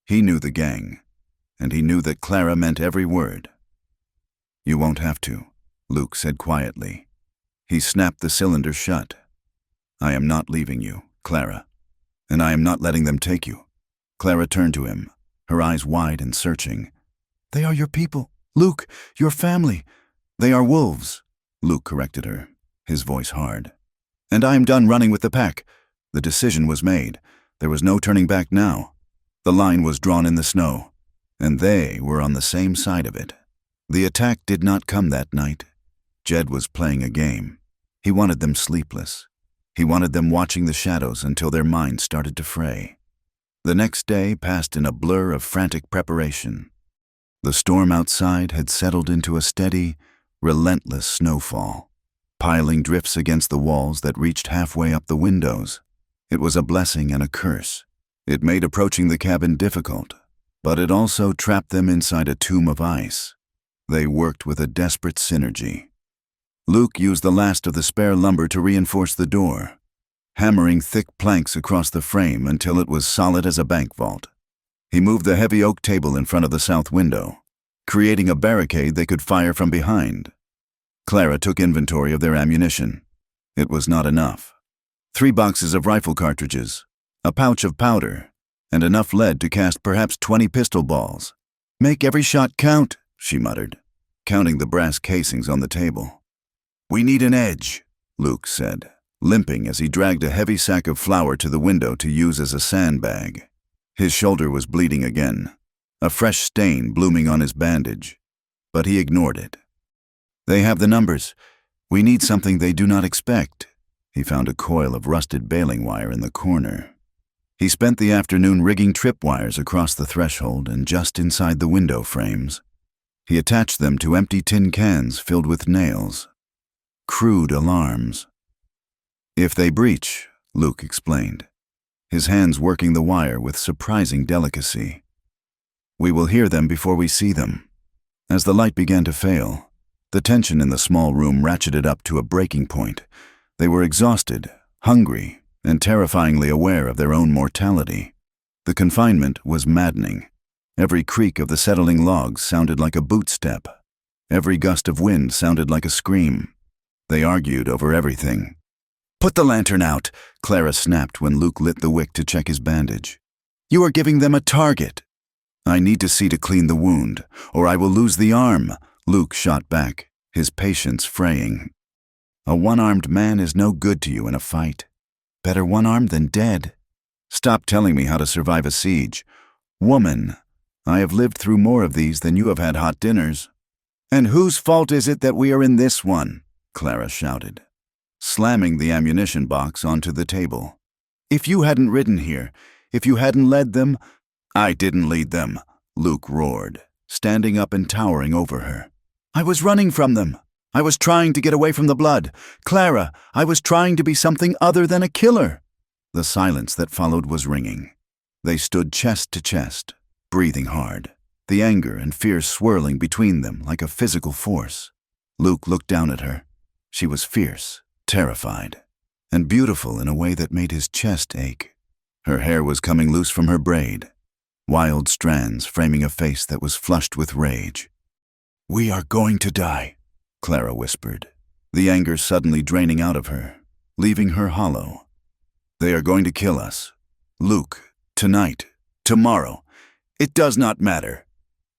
[SPEAKER 1] He knew the gang, and he knew that Clara meant every word. "You won't have to," Luke said quietly. He snapped the cylinder shut. "I am not leaving you, Clara, and I am not letting them take you." Clara turned to him, her eyes wide and searching. "They are your people, Luke, your family." "They are wolves," Luke corrected her, his voice hard. And I am done running with the pack. The decision was made. There was no turning back now. The line was drawn in the snow, and they were on the same side of it. The attack did not come that night. Jed was playing a game. He wanted them sleepless. He wanted them watching the shadows until their minds started to fray. The next day passed in a blur of frantic preparation. The storm outside had settled into a steady, relentless snowfall, piling drifts against the walls that reached halfway up the windows. It was a blessing and a curse. It made approaching the cabin difficult, but it also trapped them inside a tomb of ice. They worked with a desperate synergy. Luke used the last of the spare lumber to reinforce the door, hammering thick planks across the frame until it was solid as a bank vault. He moved the heavy oak table in front of the south window, creating a barricade they could fire from behind. Clara took inventory of their ammunition. It was not enough. 3 boxes of rifle cartridges, a pouch of powder, and enough lead to cast perhaps 20 pistol balls. "Make every shot count," she muttered, counting the brass casings on the table. "We need an edge," Luke said, limping as he dragged a heavy sack of flour to the window to use as a sandbag. His shoulder was bleeding again, a fresh stain blooming on his bandage, but he ignored it. "They have the numbers. We need something they do not expect." He found a coil of rusted baling wire in the corner. He spent the afternoon rigging tripwires across the threshold and just inside the window frames. He attached them to empty tin cans filled with nails. Crude alarms. "If they breach," Luke explained, his hands working the wire with surprising delicacy, "we will hear them before we see them." As the light began to fail, the tension in the small room ratcheted up to a breaking point. They were exhausted, hungry, and terrifyingly aware of their own mortality. The confinement was maddening. Every creak of the settling logs sounded like a boot step. Every gust of wind sounded like a scream. They argued over everything. "Put the lantern out," Clara snapped when Luke lit the wick to check his bandage. "You are giving them a target." "I need to see to clean the wound, or I will lose the arm," Luke shot back, his patience fraying. "A one-armed man is no good to you in a fight. Better one-armed than dead. Stop telling me how to survive a siege. Woman, I have lived through more of these than you have had hot dinners." "And whose fault is it that we are in this one?" Clara shouted, slamming the ammunition box onto the table. "If you hadn't ridden here, if you hadn't led them—" "I didn't lead them," Luke roared, standing up and towering over her. "I was running from them. I was trying to get away from the blood. Clara, I was trying to be something other than a killer." The silence that followed was ringing. They stood chest to chest, breathing hard, the anger and fear swirling between them like a physical force. Luke looked down at her. She was fierce, terrified, and beautiful in a way that made his chest ache. Her hair was coming loose from her braid, wild strands framing a face that was flushed with rage. "We are going to die," Clara whispered, the anger suddenly draining out of her, leaving her hollow. "They are going to kill us. Luke, tonight, tomorrow. It does not matter."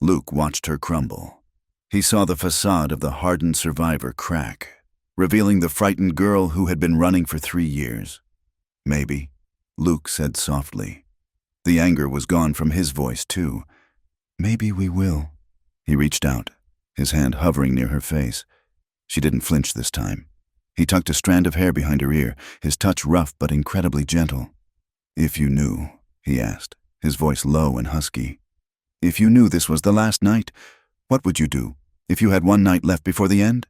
[SPEAKER 1] Luke watched her crumble. He saw the facade of the hardened survivor crack, revealing the frightened girl who had been running for 3 years. "Maybe," Luke said softly. The anger was gone from his voice, too. "Maybe we will." He reached out, his hand hovering near her face. She didn't flinch this time. He tucked a strand of hair behind her ear, his touch rough but incredibly gentle. "If you knew," he asked, his voice low and husky. "If you knew this was the last night, what would you do, if you had one night left before the end?"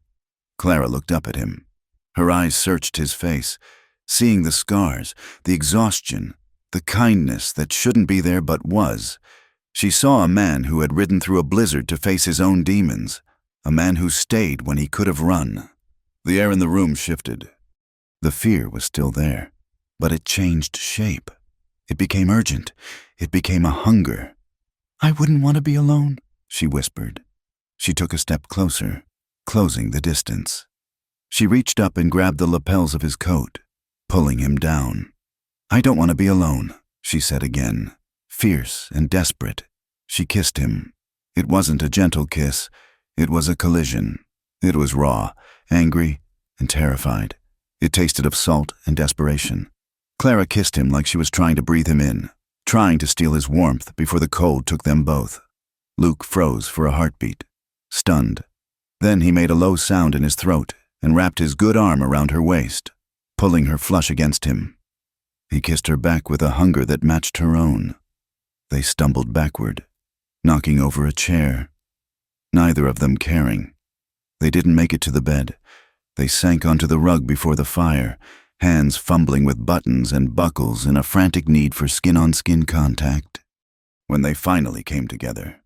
[SPEAKER 1] Clara looked up at him. Her eyes searched his face, seeing the scars, the exhaustion, the kindness that shouldn't be there but was. She saw a man who had ridden through a blizzard to face his own demons, a man who stayed when he could have run. The air in the room shifted. The fear was still there, but it changed shape. It became urgent. It became a hunger. "I wouldn't want to be alone," she whispered. She took a step closer, closing the distance. She reached up and grabbed the lapels of his coat, pulling him down. "I don't want to be alone," she said again, fierce and desperate. She kissed him. It wasn't a gentle kiss. It was a collision. It was raw, angry, and terrified. It tasted of salt and desperation. Clara kissed him like she was trying to breathe him in, trying to steal his warmth before the cold took them both. Luke froze for a heartbeat, stunned. Then he made a low sound in his throat and wrapped his good arm around her waist, pulling her flush against him. He kissed her back with a hunger that matched her own. They stumbled backward, knocking over a chair, neither of them caring. They didn't make it to the bed. They sank onto the rug before the fire, hands fumbling with buttons and buckles in a frantic need for skin-on-skin contact. When they finally came together,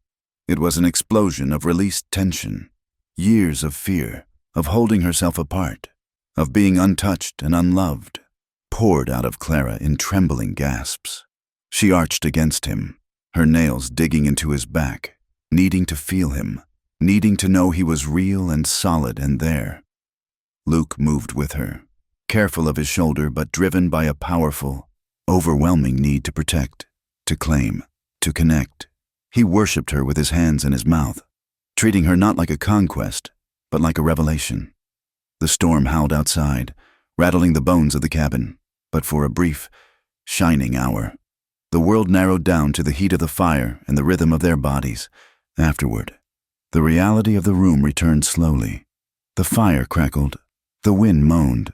[SPEAKER 1] it was an explosion of released tension, years of fear, of holding herself apart, of being untouched and unloved, poured out of Clara in trembling gasps. She arched against him, her nails digging into his back, needing to feel him, needing to know he was real and solid and there. Luke moved with her, careful of his shoulder but driven by a powerful, overwhelming need to protect, to claim, to connect. He worshipped her with his hands and his mouth, treating her not like a conquest, but like a revelation. The storm howled outside, rattling the bones of the cabin, but for a brief, shining hour. The world narrowed down to the heat of the fire and the rhythm of their bodies. Afterward, the reality of the room returned slowly. The fire crackled, the wind moaned.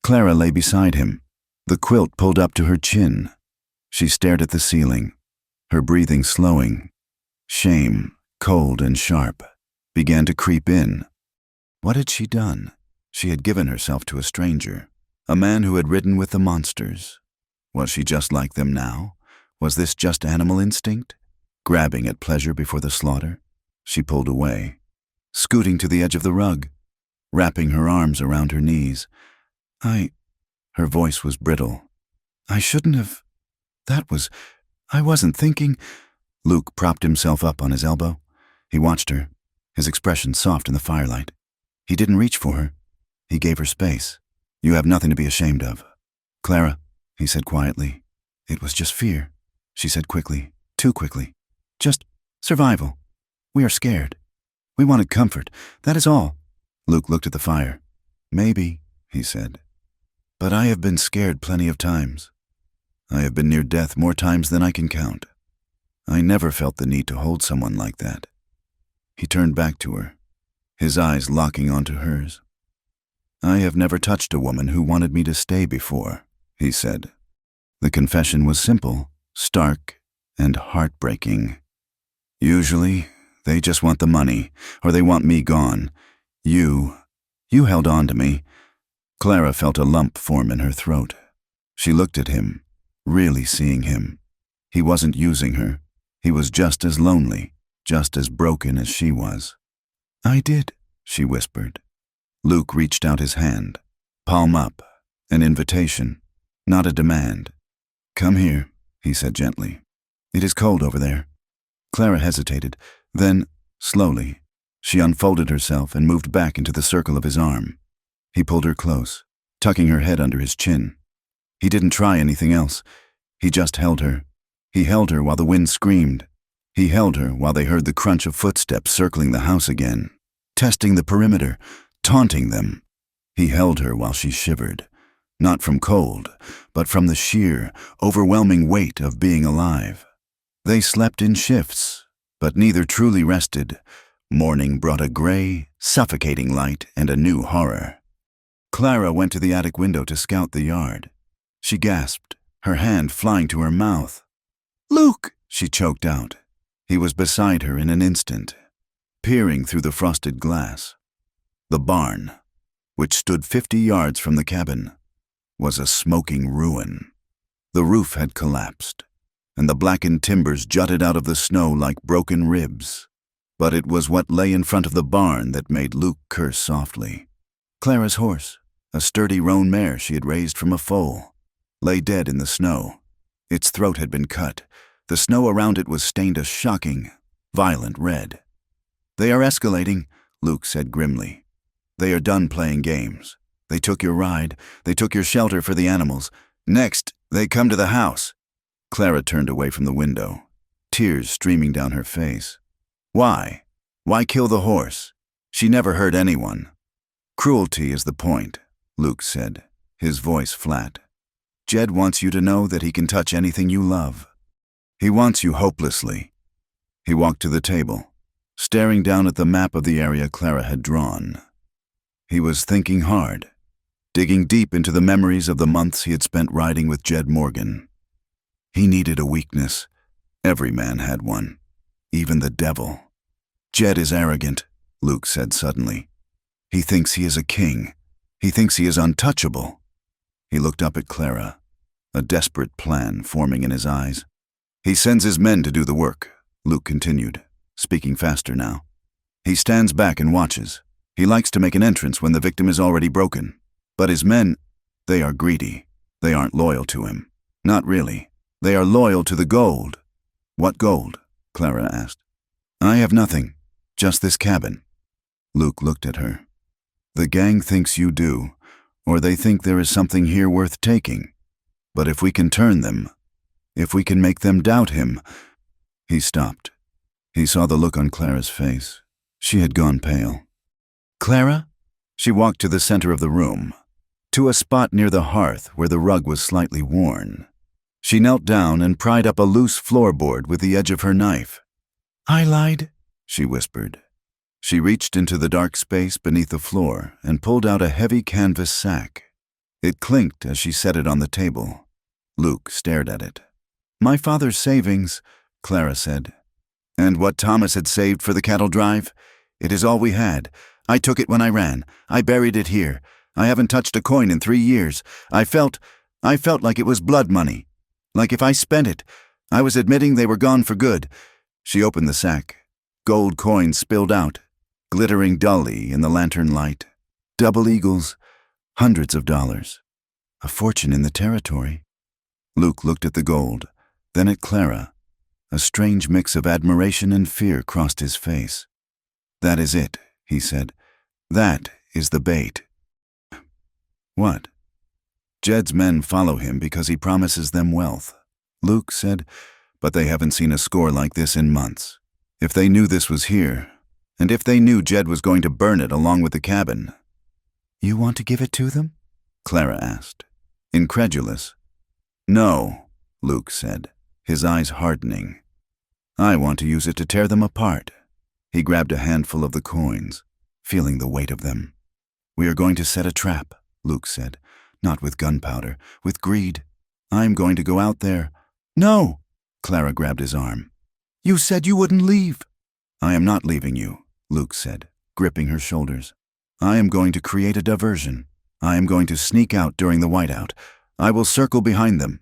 [SPEAKER 1] Clara lay beside him, the quilt pulled up to her chin. She stared at the ceiling, her breathing slowing. Shame, cold and sharp, began to creep in. What had she done? She had given herself to a stranger, a man who had ridden with the monsters. Was she just like them now? Was this just animal instinct? Grabbing at pleasure before the slaughter? She pulled away, scooting to the edge of the rug, wrapping her arms around her knees. Her voice was brittle. I shouldn't have. I wasn't thinking. Luke propped himself up on his elbow. He watched her, his expression soft in the firelight. He didn't reach for her. He gave her space. You have nothing to be ashamed of. Clara, he said quietly. It was just fear, she said quickly, too quickly. Just survival. We are scared. We wanted comfort. That is all. Luke looked at the fire. Maybe, he said. But I have been scared plenty of times. I have been near death more times than I can count. I never felt the need to hold someone like that. He turned back to her, his eyes locking onto hers. I have never touched a woman who wanted me to stay before, he said. The confession was simple, stark, and heartbreaking. Usually, they just want the money, or they want me gone. You held on to me. Clara felt a lump form in her throat. She looked at him, really seeing him. He wasn't using her. He was just as lonely, just as broken as she was. I did, she whispered. Luke reached out his hand, palm up, an invitation, not a demand. Come here, he said gently. It is cold over there. Clara hesitated. Then, slowly, she unfolded herself and moved back into the circle of his arm. He pulled her close, tucking her head under his chin. He didn't try anything else. He just held her. He held her while the wind screamed. He held her while they heard the crunch of footsteps circling the house again, testing the perimeter, taunting them. He held her while she shivered, not from cold, but from the sheer, overwhelming weight of being alive. They slept in shifts, but neither truly rested. Morning brought a gray, suffocating light and a new horror. Clara went to the attic window to scout the yard. She gasped, her hand flying to her mouth. Luke, she choked out. He was beside her in an instant, peering through the frosted glass. The barn, which stood 50 yards from the cabin, was a smoking ruin. The roof had collapsed, and the blackened timbers jutted out of the snow like broken ribs. But it was what lay in front of the barn that made Luke curse softly. Clara's horse, a sturdy roan mare she had raised from a foal, lay dead in the snow. Its throat had been cut. The snow around it was stained a shocking, violent red. They are escalating, Luke said grimly. They are done playing games. They took your ride. They took your shelter for the animals. Next, they come to the house. Clara turned away from the window, tears streaming down her face. Why? Why kill the horse? She never hurt anyone. Cruelty is the point, Luke said. his voice flat. "Jed wants you to know that he can touch anything you love. He wants you hopelessly." He walked to the table, staring down at the map of the area Clara had drawn. He was thinking hard, digging deep into the memories of the months he had spent riding with Jed Morgan. He needed a weakness. Every man had one, even the devil. "Jed is arrogant," Luke said suddenly. "He thinks he is a king. He thinks he is untouchable." He looked up at Clara, a desperate plan forming in his eyes. "He sends his men to do the work," Luke continued, speaking faster now. "He stands back and watches. He likes to make an entrance when the victim is already broken. But his men, they are greedy. They aren't loyal to him. Not really. They are loyal to the gold." "What gold?" Clara asked. "I have nothing. Just this cabin." Luke looked at her. "The gang thinks you do, or they think there is something here worth taking. But if we can turn them, if we can make them doubt him—" He stopped. He saw the look on Clara's face. She had gone pale. "Clara?" She walked to the center of the room, to a spot near the hearth where the rug was slightly worn. She knelt down and pried up a loose floorboard with the edge of her knife. "I lied," she whispered. She reached into the dark space beneath the floor and pulled out a heavy canvas sack. It clinked as she set it on the table. Luke stared at it. "My father's savings," Clara said. "And what Thomas had saved for the cattle drive? It is all we had. I took it when I ran. I buried it here. I haven't touched a coin in 3 years. I felt like it was blood money. Like if I spent it, I was admitting they were gone for good." She opened the sack. Gold coins spilled out, glittering dully in the lantern light. Double eagles, hundreds of dollars. A fortune in the territory. Luke looked at the gold, then at Clara. A strange mix of admiration and fear crossed his face. "That is it," he said. "That is the bait." "What?" "Jed's men follow him because he promises them wealth," Luke said, "but they haven't seen a score like this in months. If they knew this was here, and if they knew Jed was going to burn it along with the cabin—" "You want to give it to them?" Clara asked, incredulous. "No," Luke said, his eyes hardening. "I want to use it to tear them apart." He grabbed a handful of the coins, feeling the weight of them. "We are going to set a trap," Luke said. "Not with gunpowder, with greed. I'm going to go out there—" "No!" Clara grabbed his arm. "You said you wouldn't leave." "I am not leaving you," Luke said, gripping her shoulders. "I am going to create a diversion. I am going to sneak out during the whiteout. I will circle behind them.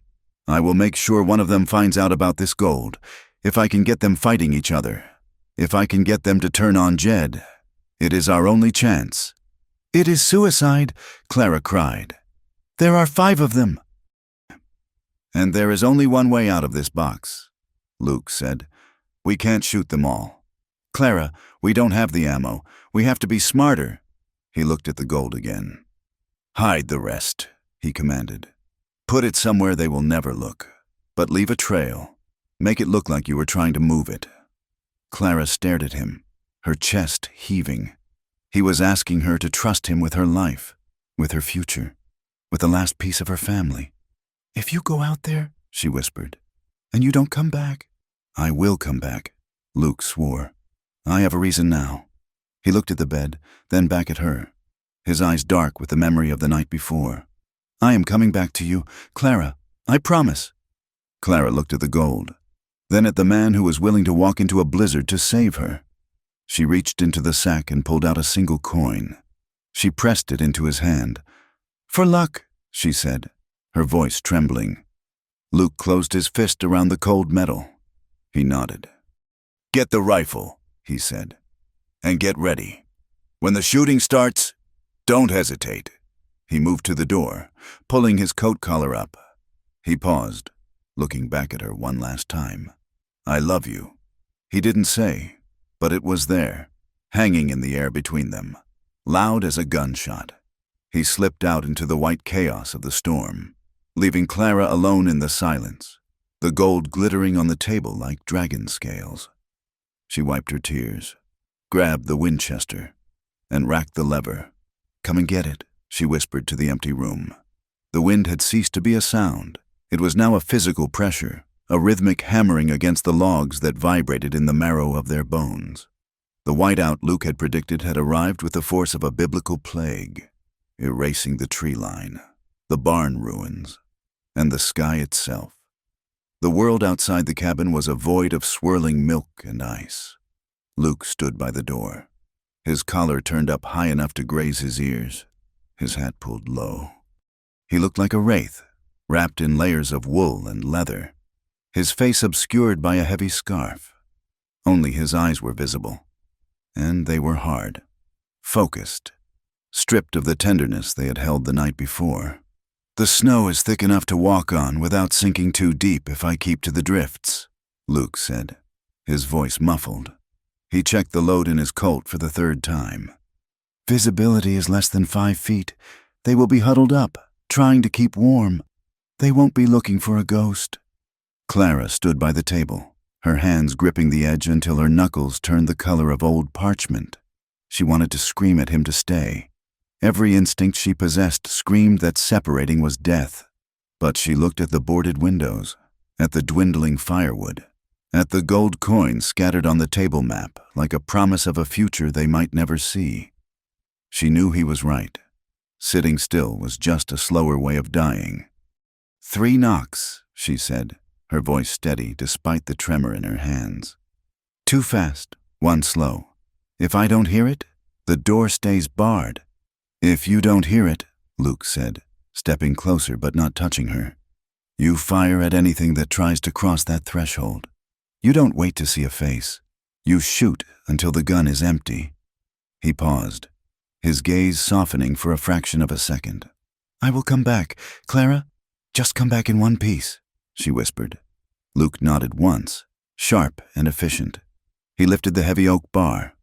[SPEAKER 1] I will make sure one of them finds out about this gold. If I can get them fighting each other, if I can get them to turn on Jed, it is our only chance." "It is suicide," Clara cried. "There are 5 of them." "And there is only one way out of this box," Luke said. "We can't shoot them all. Clara, we don't have the ammo. We have to be smarter." He looked at the gold again. "Hide the rest," he commanded. "Put it somewhere they will never look. But leave a trail. Make it look like you were trying to move it." Clara stared at him, her chest heaving. He was asking her to trust him with her life, with her future, with the last piece of her family. "If you go out there," she whispered, "and you don't come back—" "I will come back," Luke swore. "I have a reason now." He looked at the bed, then back at her, his eyes dark with the memory of the night before. "I am coming back to you, Clara. I promise." Clara looked at the gold, then at the man who was willing to walk into a blizzard to save her. She reached into the sack and pulled out a single coin. She pressed it into his hand. "For luck," she said, her voice trembling. Luke closed his fist around the cold metal. He nodded. "Get the rifle," he said, "and get ready. When the shooting starts, don't hesitate." He moved to the door, pulling his coat collar up. He paused, looking back at her one last time. "I love you." He didn't say, but it was there, hanging in the air between them, loud as a gunshot. He slipped out into the white chaos of the storm, leaving Clara alone in the silence, the gold glittering on the table like dragon scales. She wiped her tears, grabbed the Winchester, and racked the lever. "Come and get it," she whispered to the empty room. The wind had ceased to be a sound. It was now a physical pressure, a rhythmic hammering against the logs that vibrated in the marrow of their bones. The whiteout Luke had predicted had arrived with the force of a biblical plague, erasing the tree line, the barn ruins, and the sky itself. The world outside the cabin was a void of swirling milk and ice. Luke stood by the door, his collar turned up high enough to graze his ears, his hat pulled low. He looked like a wraith, wrapped in layers of wool and leather, his face obscured by a heavy scarf. Only his eyes were visible, and they were hard, focused, stripped of the tenderness they had held the night before. "The snow is thick enough to walk on without sinking too deep if I keep to the drifts," Luke said, his voice muffled. He checked the load in his Colt for the third time. "Visibility is less than 5 feet. They will be huddled up, trying to keep warm. They won't be looking for a ghost." Clara stood by the table, her hands gripping the edge until her knuckles turned the color of old parchment. She wanted to scream at him to stay. Every instinct she possessed screamed that separating was death. But she looked at the boarded windows, at the dwindling firewood, at the gold coins scattered on the table map like a promise of a future they might never see. She knew he was right. Sitting still was just a slower way of dying. "3 knocks," she said, her voice steady despite the tremor in her hands. "2 fast, 1 slow. If I don't hear it, the door stays barred." "If you don't hear it," Luke said, stepping closer but not touching her, "you fire at anything that tries to cross that threshold. You don't wait to see a face. You shoot until the gun is empty." He paused, his gaze softening for a fraction of a second. "I will come back, Clara. Just come back in one piece," she whispered. Luke nodded once, sharp and efficient. He lifted the heavy oak bar,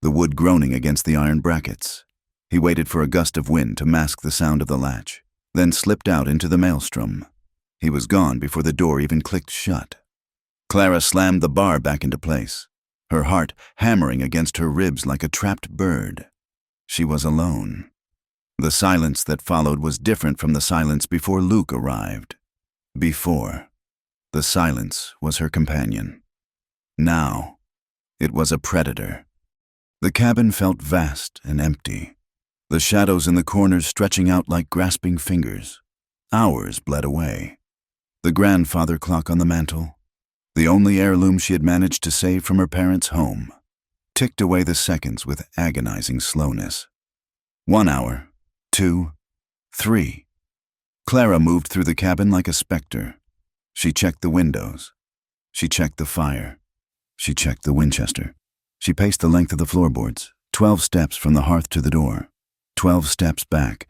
[SPEAKER 1] the wood groaning against the iron brackets. He waited for a gust of wind to mask the sound of the latch, then slipped out into the maelstrom. He was gone before the door even clicked shut. Clara slammed the bar back into place, her heart hammering against her ribs like a trapped bird. She was alone. The silence that followed was different from the silence before Luke arrived. Before, the silence was her companion. Now, it was a predator. The cabin felt vast and empty, the shadows in the corners stretching out like grasping fingers. Hours bled away. The grandfather clock on the mantel, the only heirloom she had managed to save from her parents' home, ticked away the seconds with agonizing slowness. 1 hour, 2, 3. Clara moved through the cabin like a specter. She checked the windows. She checked the fire. She checked the Winchester. She paced the length of the floorboards, 12 steps from the hearth to the door. 12 steps back.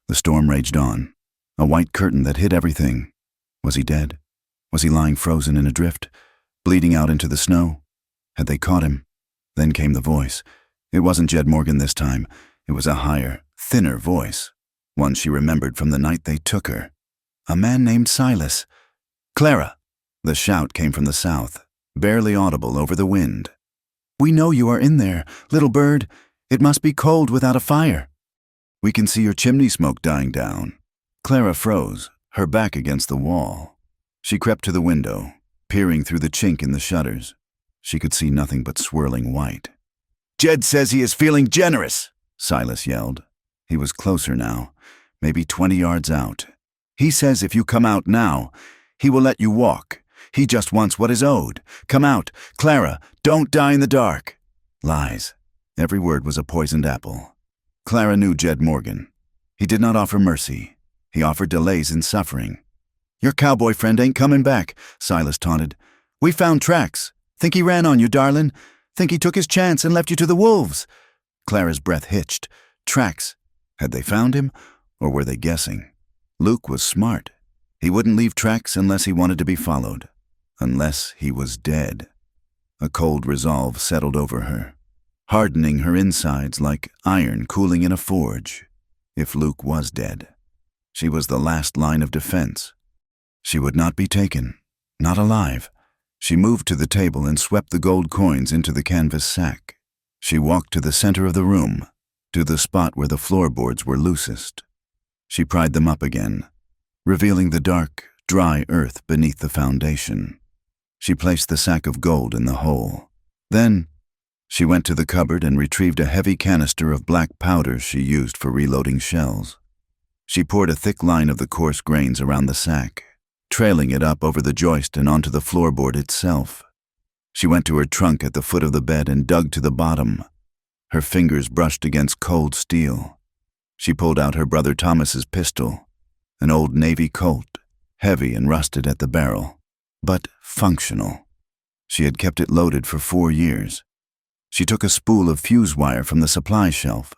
[SPEAKER 1] The storm raged on. A white curtain that hid everything. Was he dead? Was he lying frozen in a drift, bleeding out into the snow? Had they caught him? Then came the voice. It wasn't Jed Morgan this time. It was a higher, thinner voice, one she remembered from the night they took her. A man named Silas. "Clara!" The shout came from the south, barely audible over the wind. "We know you are in there, little bird. It must be cold without a fire." "We can see your chimney smoke dying down." Clara froze, her back against the wall. She crept to the window, peering through the chink in the shutters. She could see nothing but swirling white. "Jed says he is feeling generous," Silas yelled. He was closer now, maybe 20 yards out. "He says if you come out now, he will let you walk. He just wants what is owed. Come out. Clara, don't die in the dark." Lies. Every word was a poisoned apple. Clara knew Jed Morgan. He did not offer mercy. He offered delays in suffering. "Your cowboy friend ain't coming back," Silas taunted. "We found tracks. Think he ran on you, darlin'. Think he took his chance and left you to the wolves." Clara's breath hitched. Tracks. Had they found him, or were they guessing? Luke was smart. He wouldn't leave tracks unless he wanted to be followed. Unless he was dead. A cold resolve settled over her, hardening her insides like iron cooling in a forge. If Luke was dead, she was the last line of defense. She would not be taken, not alive. She moved to the table and swept the gold coins into the canvas sack. She walked to the center of the room, to the spot where the floorboards were loosest. She pried them up again, revealing the dark, dry earth beneath the foundation. She placed the sack of gold in the hole. Then, she went to the cupboard and retrieved a heavy canister of black powder she used for reloading shells. She poured a thick line of the coarse grains around the sack, trailing it up over the joist and onto the floorboard itself. She went to her trunk at the foot of the bed and dug to the bottom. Her fingers brushed against cold steel. She pulled out her brother Thomas's pistol, an old Navy Colt, heavy and rusted at the barrel, but functional. She had kept it loaded for 4 years. She took a spool of fuse wire from the supply shelf,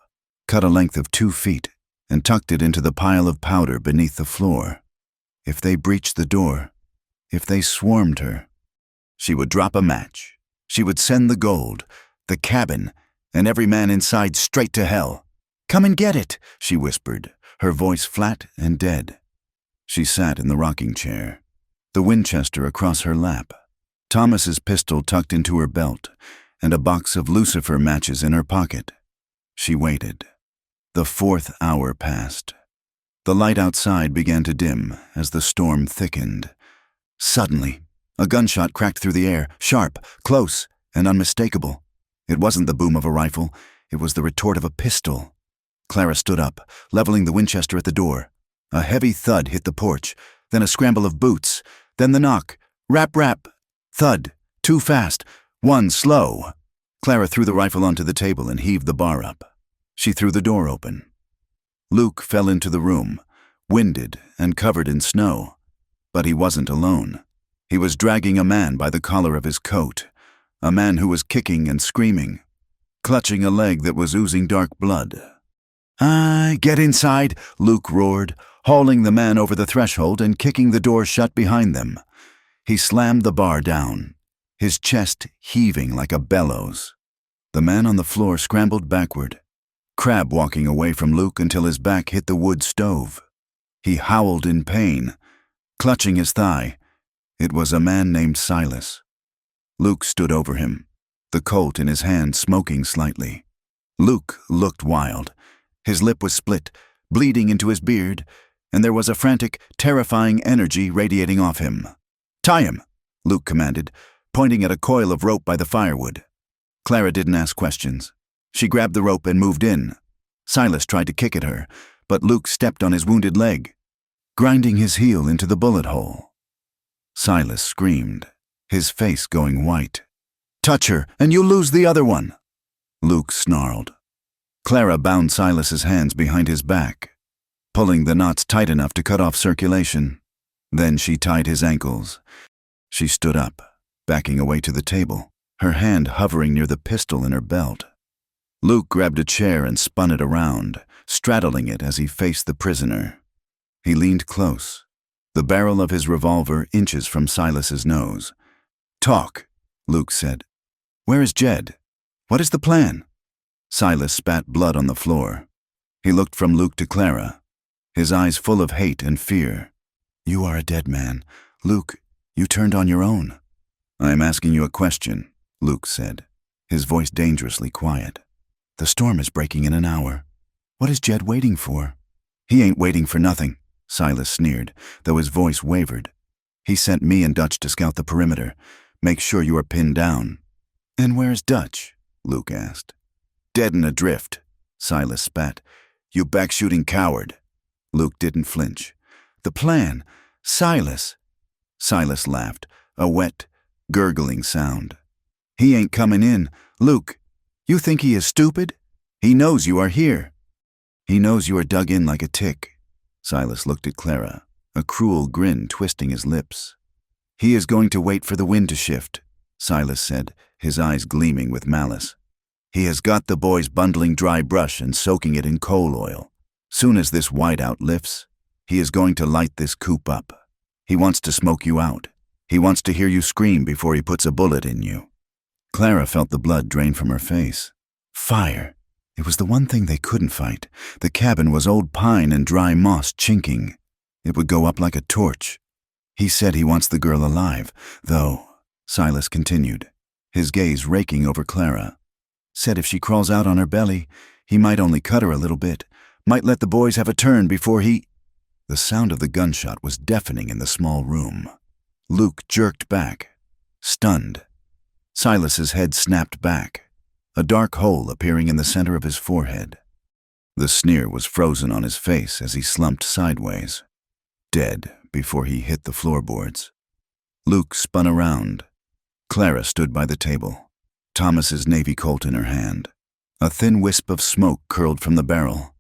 [SPEAKER 1] cut a length of 2 feet, and tucked it into the pile of powder beneath the floor. If they breached the door, if they swarmed her, she would drop a match. She would send the gold, the cabin, and every man inside straight to hell. "Come and get it," she whispered, her voice flat and dead. She sat in the rocking chair, the Winchester across her lap, Thomas's pistol tucked into her belt, and a box of lucifer matches in her pocket. She waited. The 4th hour passed. The light outside began to dim as the storm thickened. Suddenly, a gunshot cracked through the air, sharp, close, and unmistakable. It wasn't the boom of a rifle, it was the retort of a pistol. Clara stood up, leveling the Winchester at the door. A heavy thud hit the porch, then a scramble of boots, then the knock. Rap, rap. Thud. 2 fast. 1 slow. Clara threw the rifle onto the table and heaved the bar up. She threw the door open. Luke fell into the room, winded and covered in snow. But he wasn't alone. He was dragging a man by the collar of his coat, a man who was kicking and screaming, clutching a leg that was oozing dark blood. Get inside," Luke roared, hauling the man over the threshold and kicking the door shut behind them. He slammed the bar down, his chest heaving like a bellows. The man on the floor scrambled backward, crab walking away from Luke until his back hit the wood stove. He howled in pain, clutching his thigh. It was a man named Silas. Luke stood over him, the Colt in his hand smoking slightly. Luke looked wild. His lip was split, bleeding into his beard, and there was a frantic, terrifying energy radiating off him. "Tie him," Luke commanded, pointing at a coil of rope by the firewood. Clara didn't ask questions. She grabbed the rope and moved in. Silas tried to kick at her, but Luke stepped on his wounded leg, grinding his heel into the bullet hole. Silas screamed, his face going white. "Touch her, and you'll lose the other one," Luke snarled. Clara bound Silas's hands behind his back, pulling the knots tight enough to cut off circulation. Then she tied his ankles. She stood up, backing away to the table, her hand hovering near the pistol in her belt. Luke grabbed a chair and spun it around, straddling it as he faced the prisoner. He leaned close, the barrel of his revolver inches from Silas's nose. "Talk," Luke said. "Where is Jed? What is the plan?" Silas spat blood on the floor. He looked from Luke to Clara, his eyes full of hate and fear. "You are a dead man. Luke, you turned on your own." "I am asking you a question," Luke said, his voice dangerously quiet. "The storm is breaking in an hour. What is Jed waiting for?" "He ain't waiting for nothing," Silas sneered, though his voice wavered. "He sent me and Dutch to scout the perimeter. Make sure you are pinned down." "And where's Dutch?" Luke asked. "Dead and adrift," Silas spat. "You back-shooting coward." Luke didn't flinch. "The plan, Silas." Silas laughed, a wet, gurgling sound. "He ain't coming in. Luke, you think he is stupid? He knows you are here. He knows you are dug in like a tick." Silas looked at Clara, a cruel grin twisting his lips. "He is going to wait for the wind to shift," Silas said, his eyes gleaming with malice. "He has got the boys bundling dry brush and soaking it in coal oil. Soon as this whiteout lifts, he is going to light this coop up. He wants to smoke you out. He wants to hear you scream before he puts a bullet in you." Clara felt the blood drain from her face. Fire. It was the one thing they couldn't fight. The cabin was old pine and dry moss chinking. It would go up like a torch. "He said he wants the girl alive, though," Silas continued, his gaze raking over Clara. "Said if she crawls out on her belly, he might only cut her a little bit, might let the boys have a turn before he—" The sound of the gunshot was deafening in the small room. Luke jerked back, stunned. Silas's head snapped back, a dark hole appearing in the center of his forehead. The sneer was frozen on his face as he slumped sideways, dead before he hit the floorboards. Luke spun around. Clara stood by the table, Thomas's Navy Colt in her hand. A thin wisp of smoke curled from the barrel.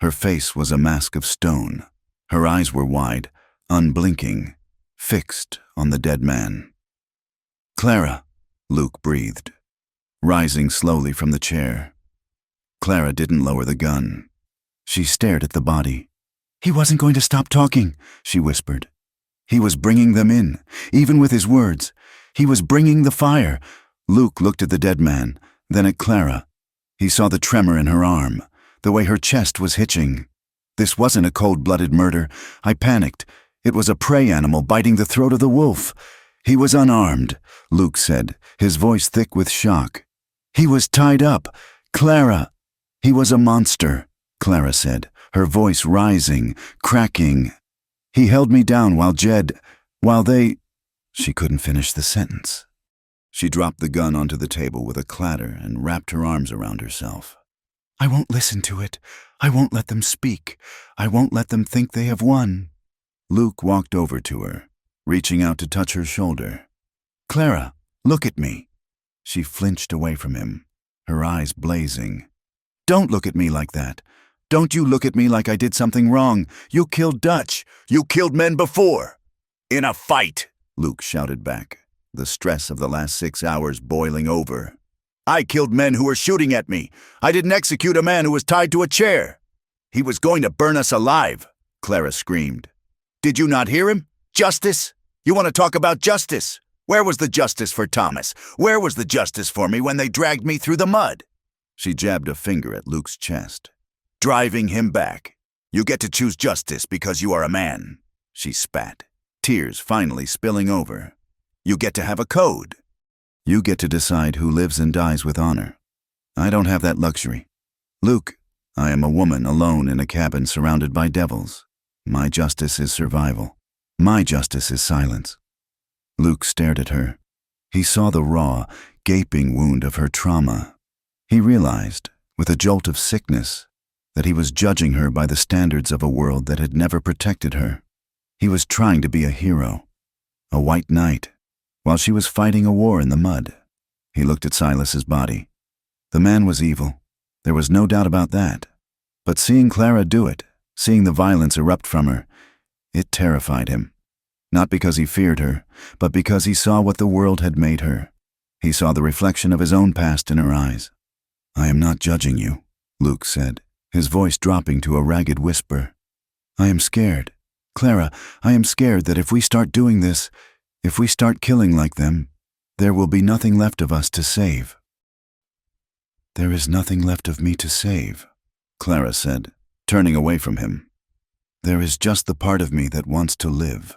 [SPEAKER 1] Her face was a mask of stone. Her eyes were wide, unblinking, fixed on the dead man. "Clara," Luke breathed, rising slowly from the chair. Clara didn't lower the gun. She stared at the body. "He wasn't going to stop talking," she whispered. "He was bringing them in, even with his words. He was bringing the fire." Luke looked at the dead man, then at Clara. He saw the tremor in her arm, the way her chest was hitching. This wasn't a cold-blooded murder. I panicked. It was a prey animal biting the throat of the wolf. "He was unarmed," Luke said, his voice thick with shock. "He was tied up. Clara." "He was a monster," Clara said, her voice rising, cracking. "He held me down while they—" She couldn't finish the sentence. She dropped the gun onto the table with a clatter and wrapped her arms around herself. "I won't listen to it. I won't let them speak. I won't let them think they have won." Luke walked over to her, reaching out to touch her shoulder. "Clara, look at me." She flinched away from him, her eyes blazing. "Don't look at me like that. Don't you look at me like I did something wrong. You killed Dutch. You killed men before." "In a fight," Luke shouted back, the stress of the last 6 hours boiling over. "I killed men who were shooting at me. I didn't execute a man who was tied to a chair." "He was going to burn us alive," Clara screamed. "Did you not hear him? Justice? You want to talk about justice? Where was the justice for Thomas? Where was the justice for me when they dragged me through the mud?" She jabbed a finger at Luke's chest. "Driving him back. You get to choose justice because you are a man," she spat, tears finally spilling over. "You get to have a code. You get to decide who lives and dies with honor. I don't have that luxury. Luke, I am a woman alone in a cabin surrounded by devils. My justice is survival. My justice is silence." Luke stared at her. He saw the raw, gaping wound of her trauma. He realized, with a jolt of sickness, that he was judging her by the standards of a world that had never protected her. He was trying to be a hero, a white knight, while she was fighting a war in the mud. He looked at Silas's body. The man was evil. There was no doubt about that. But seeing Clara do it, seeing the violence erupt from her, it terrified him. Not because he feared her, but because he saw what the world had made her. He saw the reflection of his own past in her eyes. "I am not judging you," Luke said, his voice dropping to a ragged whisper. "I am scared. Clara, I am scared that if we start doing this, if we start killing like them, there will be nothing left of us to save." "There is nothing left of me to save," Clara said, turning away from him. "There is just the part of me that wants to live."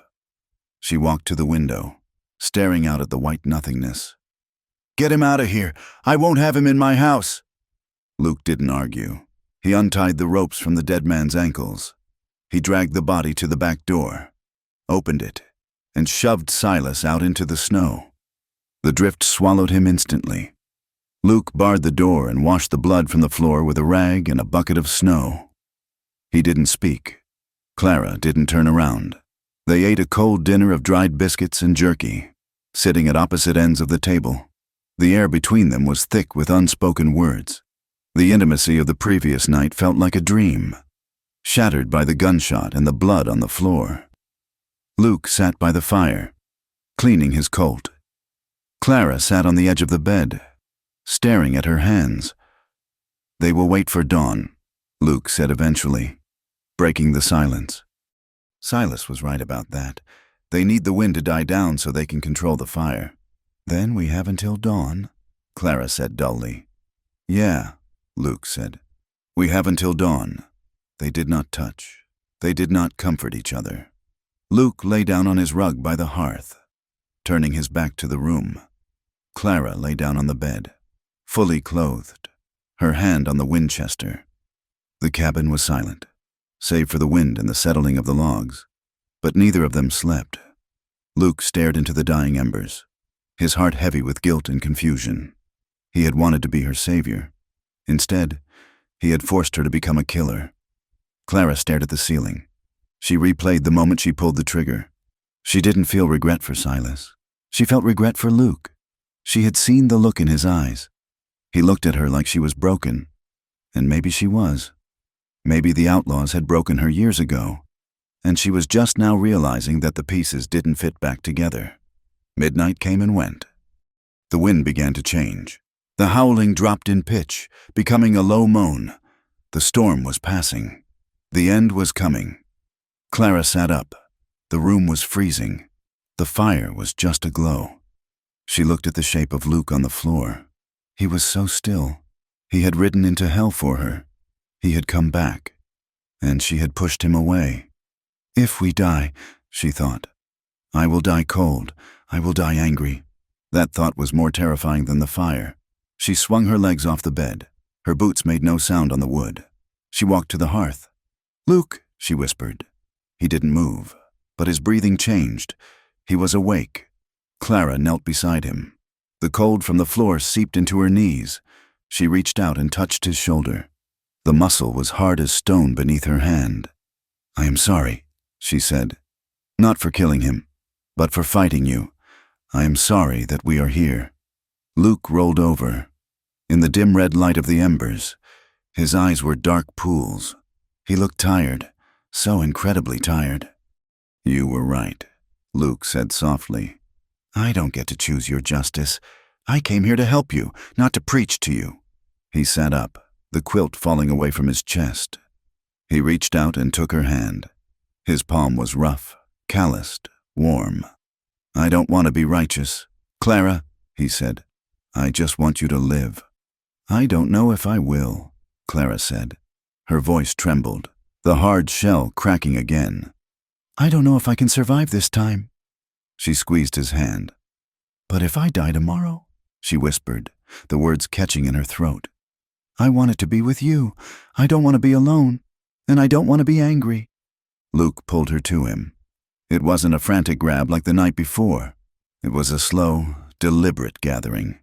[SPEAKER 1] She walked to the window, staring out at the white nothingness. "Get him out of here. I won't have him in my house." Luke didn't argue. He untied the ropes from the dead man's ankles. He dragged the body to the back door, opened it, and shoved Silas out into the snow. The drift swallowed him instantly. Luke barred the door and washed the blood from the floor with a rag and a bucket of snow. He didn't speak. Clara didn't turn around. They ate a cold dinner of dried biscuits and jerky, sitting at opposite ends of the table. The air between them was thick with unspoken words. The intimacy of the previous night felt like a dream, shattered by the gunshot and the blood on the floor. Luke sat by the fire, cleaning his Colt. Clara sat on the edge of the bed, staring at her hands. "They will wait for dawn," Luke said eventually, breaking the silence. Silas was right about that. They need the wind to die down so they can control the fire. "Then we have until dawn," Clara said dully. "Yeah," Luke said. "We have until dawn." They did not touch. They did not comfort each other. Luke lay down on his rug by the hearth, turning his back to the room. Clara lay down on the bed, fully clothed, her hand on the Winchester. The cabin was silent. save for the wind and the settling of the logs. But neither of them slept. Luke stared into the dying embers, his heart heavy with guilt and confusion. He had wanted to be her savior. Instead, he had forced her to become a killer. Clara stared at the ceiling. She replayed the moment she pulled the trigger. She didn't feel regret for Silas. She felt regret for Luke. She had seen the look in his eyes. He looked at her like she was broken. And maybe she was. Maybe the Outlaws had broken her years ago, and she was just now realizing that the pieces didn't fit back together. Midnight came and went. The wind began to change. The howling dropped in pitch, becoming a low moan. The storm was passing. The end was coming. Clara sat up. The room was freezing. The fire was just aglow. She looked at the shape of Luke on the floor. He was so still. He had ridden into hell for her. He had come back, and she had pushed him away. If we die, she thought, I will die cold. I will die angry. That thought was more terrifying than the fire. She swung her legs off the bed. Her boots made no sound on the wood. She walked to the hearth. Luke, she whispered. He didn't move, but his breathing changed. He was awake. Clara knelt beside him. The cold from the floor seeped into her knees. She reached out and touched his shoulder. The muscle was hard as stone beneath her hand. I am sorry, she said. Not for killing him, but for fighting you. I am sorry that we are here. Luke rolled over. In the dim red light of the embers, his eyes were dark pools. He looked tired, so incredibly tired. You were right, Luke said softly. I don't get to choose your justice. I came here to help you, not to preach to you. He sat up, the quilt falling away from his chest. He reached out and took her hand. His palm was rough, calloused, warm. I don't want to be righteous, Clara, he said. I just want you to live. I don't know if I will, Clara said. Her voice trembled, the hard shell cracking again. I don't know if I can survive this time. She squeezed his hand. But if I die tomorrow, she whispered, the words catching in her throat. I want it to be with you. I don't want to be alone, and I don't want to be angry. Luke pulled her to him. It wasn't a frantic grab like the night before. It was a slow, deliberate gathering.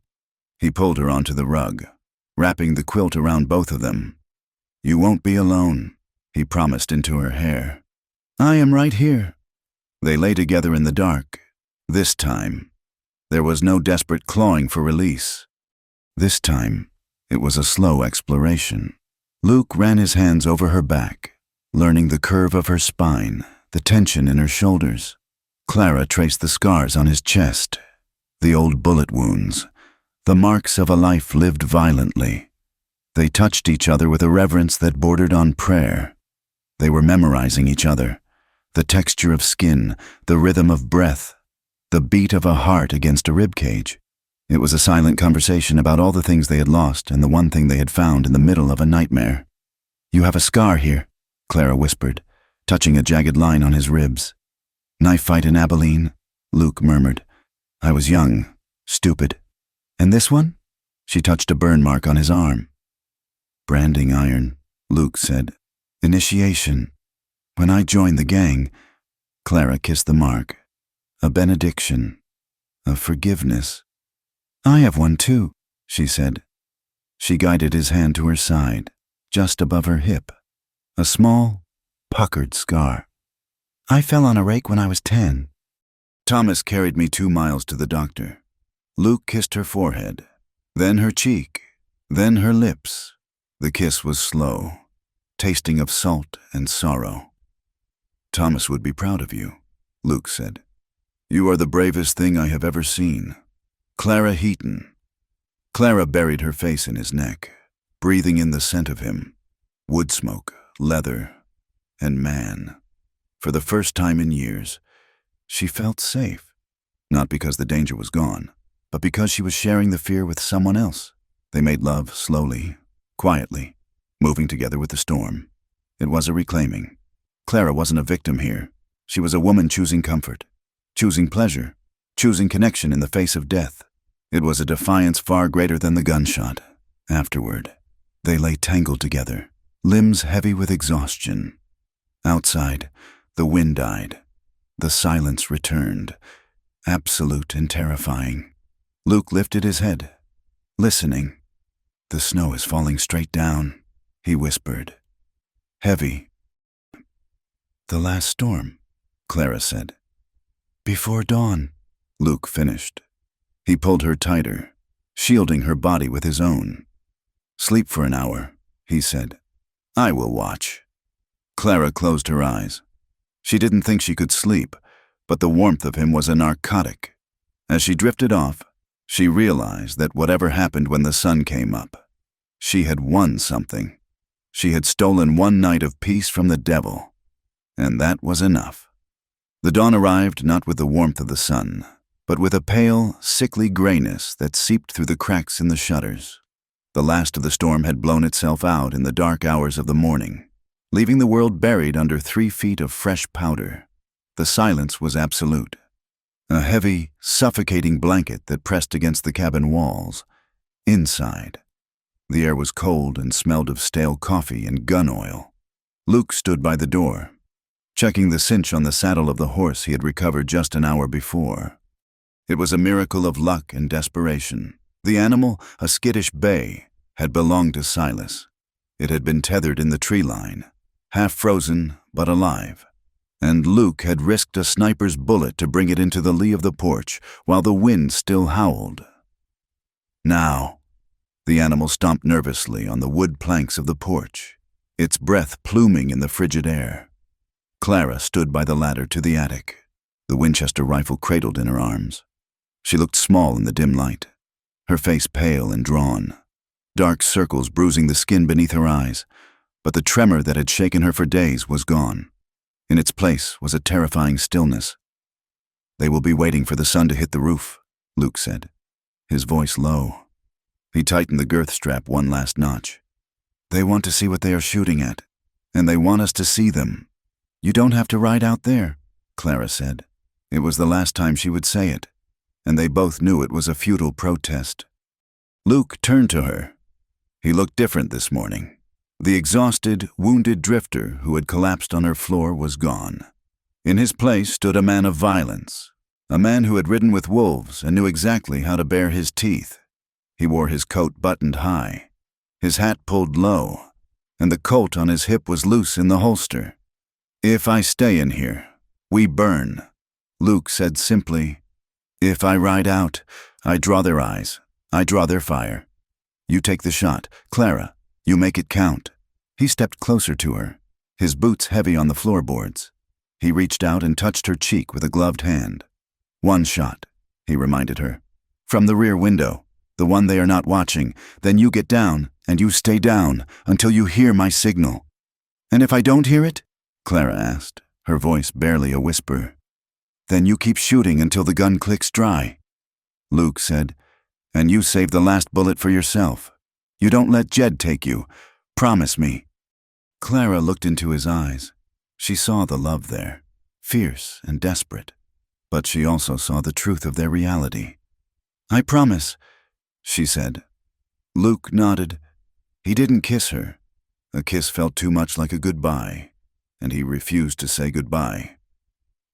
[SPEAKER 1] He pulled her onto the rug, wrapping the quilt around both of them. You won't be alone, he promised into her hair. I am right here. They lay together in the dark. This time, there was no desperate clawing for release. This time, it was a slow exploration. Luke ran his hands over her back, learning the curve of her spine, the tension in her shoulders. Clara traced the scars on his chest, the old bullet wounds, the marks of a life lived violently. They touched each other with a reverence that bordered on prayer. They were memorizing each other, the texture of skin, the rhythm of breath, the beat of a heart against a ribcage. It was a silent conversation about all the things they had lost and the one thing they had found in the middle of a nightmare. You have a scar here, Clara whispered, touching a jagged line on his ribs. Knife fight in Abilene, Luke murmured. I was young, stupid. And this one? She touched a burn mark on his arm. Branding iron, Luke said. Initiation. When I joined the gang, Clara kissed the mark. A benediction. A forgiveness. I have one too, she said. She guided his hand to her side, just above her hip. A small, puckered scar. I fell on a rake when I was 10. Thomas carried me 2 miles to the doctor. Luke kissed her forehead, then her cheek, then her lips. The kiss was slow, tasting of salt and sorrow. Thomas would be proud of you, Luke said. You are the bravest thing I have ever seen. Clara Heaton. Clara buried her face in his neck, breathing in the scent of him. Wood smoke, leather, and man. For the first time in years, she felt safe. Not because the danger was gone, but because she was sharing the fear with someone else. They made love slowly, quietly, moving together with the storm. It was a reclaiming. Clara wasn't a victim here. She was a woman choosing comfort, choosing pleasure, choosing connection in the face of death. It was a defiance far greater than the gunshot. Afterward, they lay tangled together, limbs heavy with exhaustion. Outside, the wind died. The silence returned, absolute and terrifying. Luke lifted his head, listening. "The snow is falling straight down," he whispered. "Heavy." "The last storm," Clara said. "Before dawn," Luke finished. He pulled her tighter, shielding her body with his own. "Sleep for an hour," he said. "I will watch." Clara closed her eyes. She didn't think she could sleep, but the warmth of him was a narcotic. As she drifted off, she realized that whatever happened when the sun came up, she had won something. She had stolen one night of peace from the devil, and that was enough. The dawn arrived not with the warmth of the sun, but with a pale, sickly grayness that seeped through the cracks in the shutters. The last of the storm had blown itself out in the dark hours of the morning, leaving the world buried under 3 feet of fresh powder. The silence was absolute. A heavy, suffocating blanket that pressed against the cabin walls. Inside, the air was cold and smelled of stale coffee and gun oil. Luke stood by the door, checking the cinch on the saddle of the horse he had recovered just an hour before. It was a miracle of luck and desperation. The animal, a skittish bay, had belonged to Silas. It had been tethered in the tree line, half frozen but alive, and Luke had risked a sniper's bullet to bring it into the lee of the porch while the wind still howled. Now, the animal stomped nervously on the wood planks of the porch, its breath pluming in the frigid air. Clara stood by the ladder to the attic, the Winchester rifle cradled in her arms. She looked small in the dim light, her face pale and drawn, dark circles bruising the skin beneath her eyes, but the tremor that had shaken her for days was gone. In its place was a terrifying stillness. "They will be waiting for the sun to hit the roof," Luke said, his voice low. He tightened the girth strap one last notch. "They want to see what they are shooting at, and they want us to see them." "You don't have to ride out there," Clara said. It was the last time she would say it, and they both knew it was a futile protest. Luke turned to her. He looked different this morning. The exhausted, wounded drifter who had collapsed on her floor was gone. In his place stood a man of violence, a man who had ridden with wolves and knew exactly how to bare his teeth. He wore his coat buttoned high, his hat pulled low, and the Colt on his hip was loose in the holster. "If I stay in here, we burn," Luke said simply. "If I ride out, I draw their eyes, I draw their fire. You take the shot, Clara, you make it count." He stepped closer to her, his boots heavy on the floorboards. He reached out and touched her cheek with a gloved hand. "One shot," he reminded her. "From the rear window, the one they are not watching. Then you get down, and you stay down until you hear my signal." "And if I don't hear it?" Clara asked, her voice barely a whisper. "Then you keep shooting until the gun clicks dry," Luke said, "and you save the last bullet for yourself. You don't let Jed take you. Promise me." Clara looked into his eyes. She saw the love there, fierce and desperate, but she also saw the truth of their reality. "I promise," she said. Luke nodded. He didn't kiss her. A kiss felt too much like a goodbye, and he refused to say goodbye.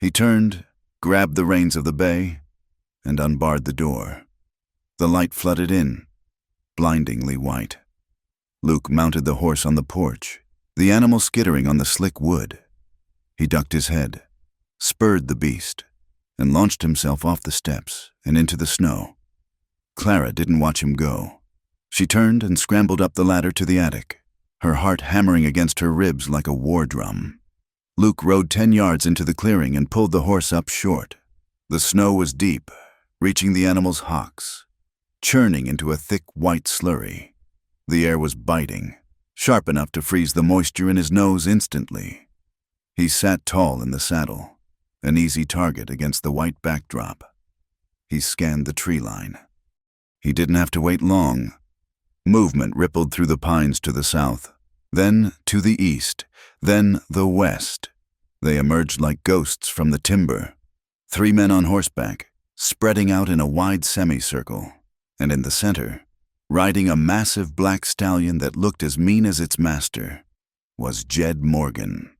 [SPEAKER 1] He turned, grabbed the reins of the bay, and unbarred the door. The light flooded in, blindingly white. Luke mounted the horse on the porch, the animal skittering on the slick wood. He ducked his head, spurred the beast, and launched himself off the steps and into the snow. Clara didn't watch him go. She turned and scrambled up the ladder to the attic, her heart hammering against her ribs like a war drum. Luke rode 10 yards into the clearing and pulled the horse up short. The snow was deep, reaching the animal's hocks, churning into a thick white slurry. The air was biting, sharp enough to freeze the moisture in his nose instantly. He sat tall in the saddle, an easy target against the white backdrop. He scanned the tree line. He didn't have to wait long. Movement rippled through the pines to the south, then to the east, then the west. They emerged like ghosts from the timber. 3 men on horseback, spreading out in a wide semicircle, and in the center, riding a massive black stallion that looked as mean as its master, was Jed Morgan.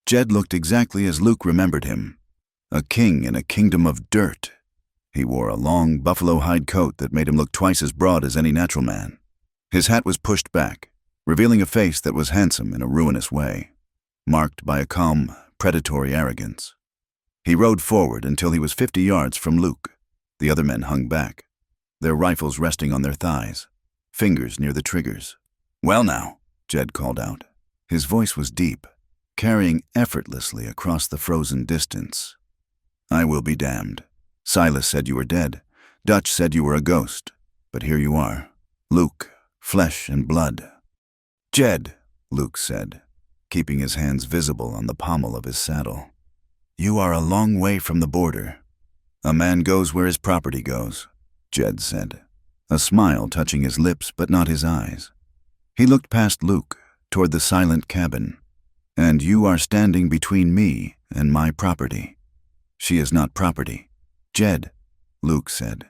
[SPEAKER 1] Jed looked exactly as Luke remembered him. A king in a kingdom of dirt. He wore a long buffalo hide coat that made him look twice as broad as any natural man. His hat was pushed back, revealing a face that was handsome in a ruinous way, marked by a calm, predatory arrogance. He rode forward until he was 50 yards from Luke. The other men hung back, their rifles resting on their thighs, fingers near the triggers. "Well now," Jed called out. His voice was deep, carrying effortlessly across the frozen distance. "I will be damned. Silas said you were dead. Dutch said you were a ghost. But here you are. Luke, flesh and blood." "Jed," Luke said, keeping his hands visible on the pommel of his saddle, "you are a long way from the border." "A man goes where his property goes," Jed said, a smile touching his lips but not his eyes. He looked past Luke, toward the silent cabin. "And you are standing between me and my property." "She is not property." "Jed," Luke said.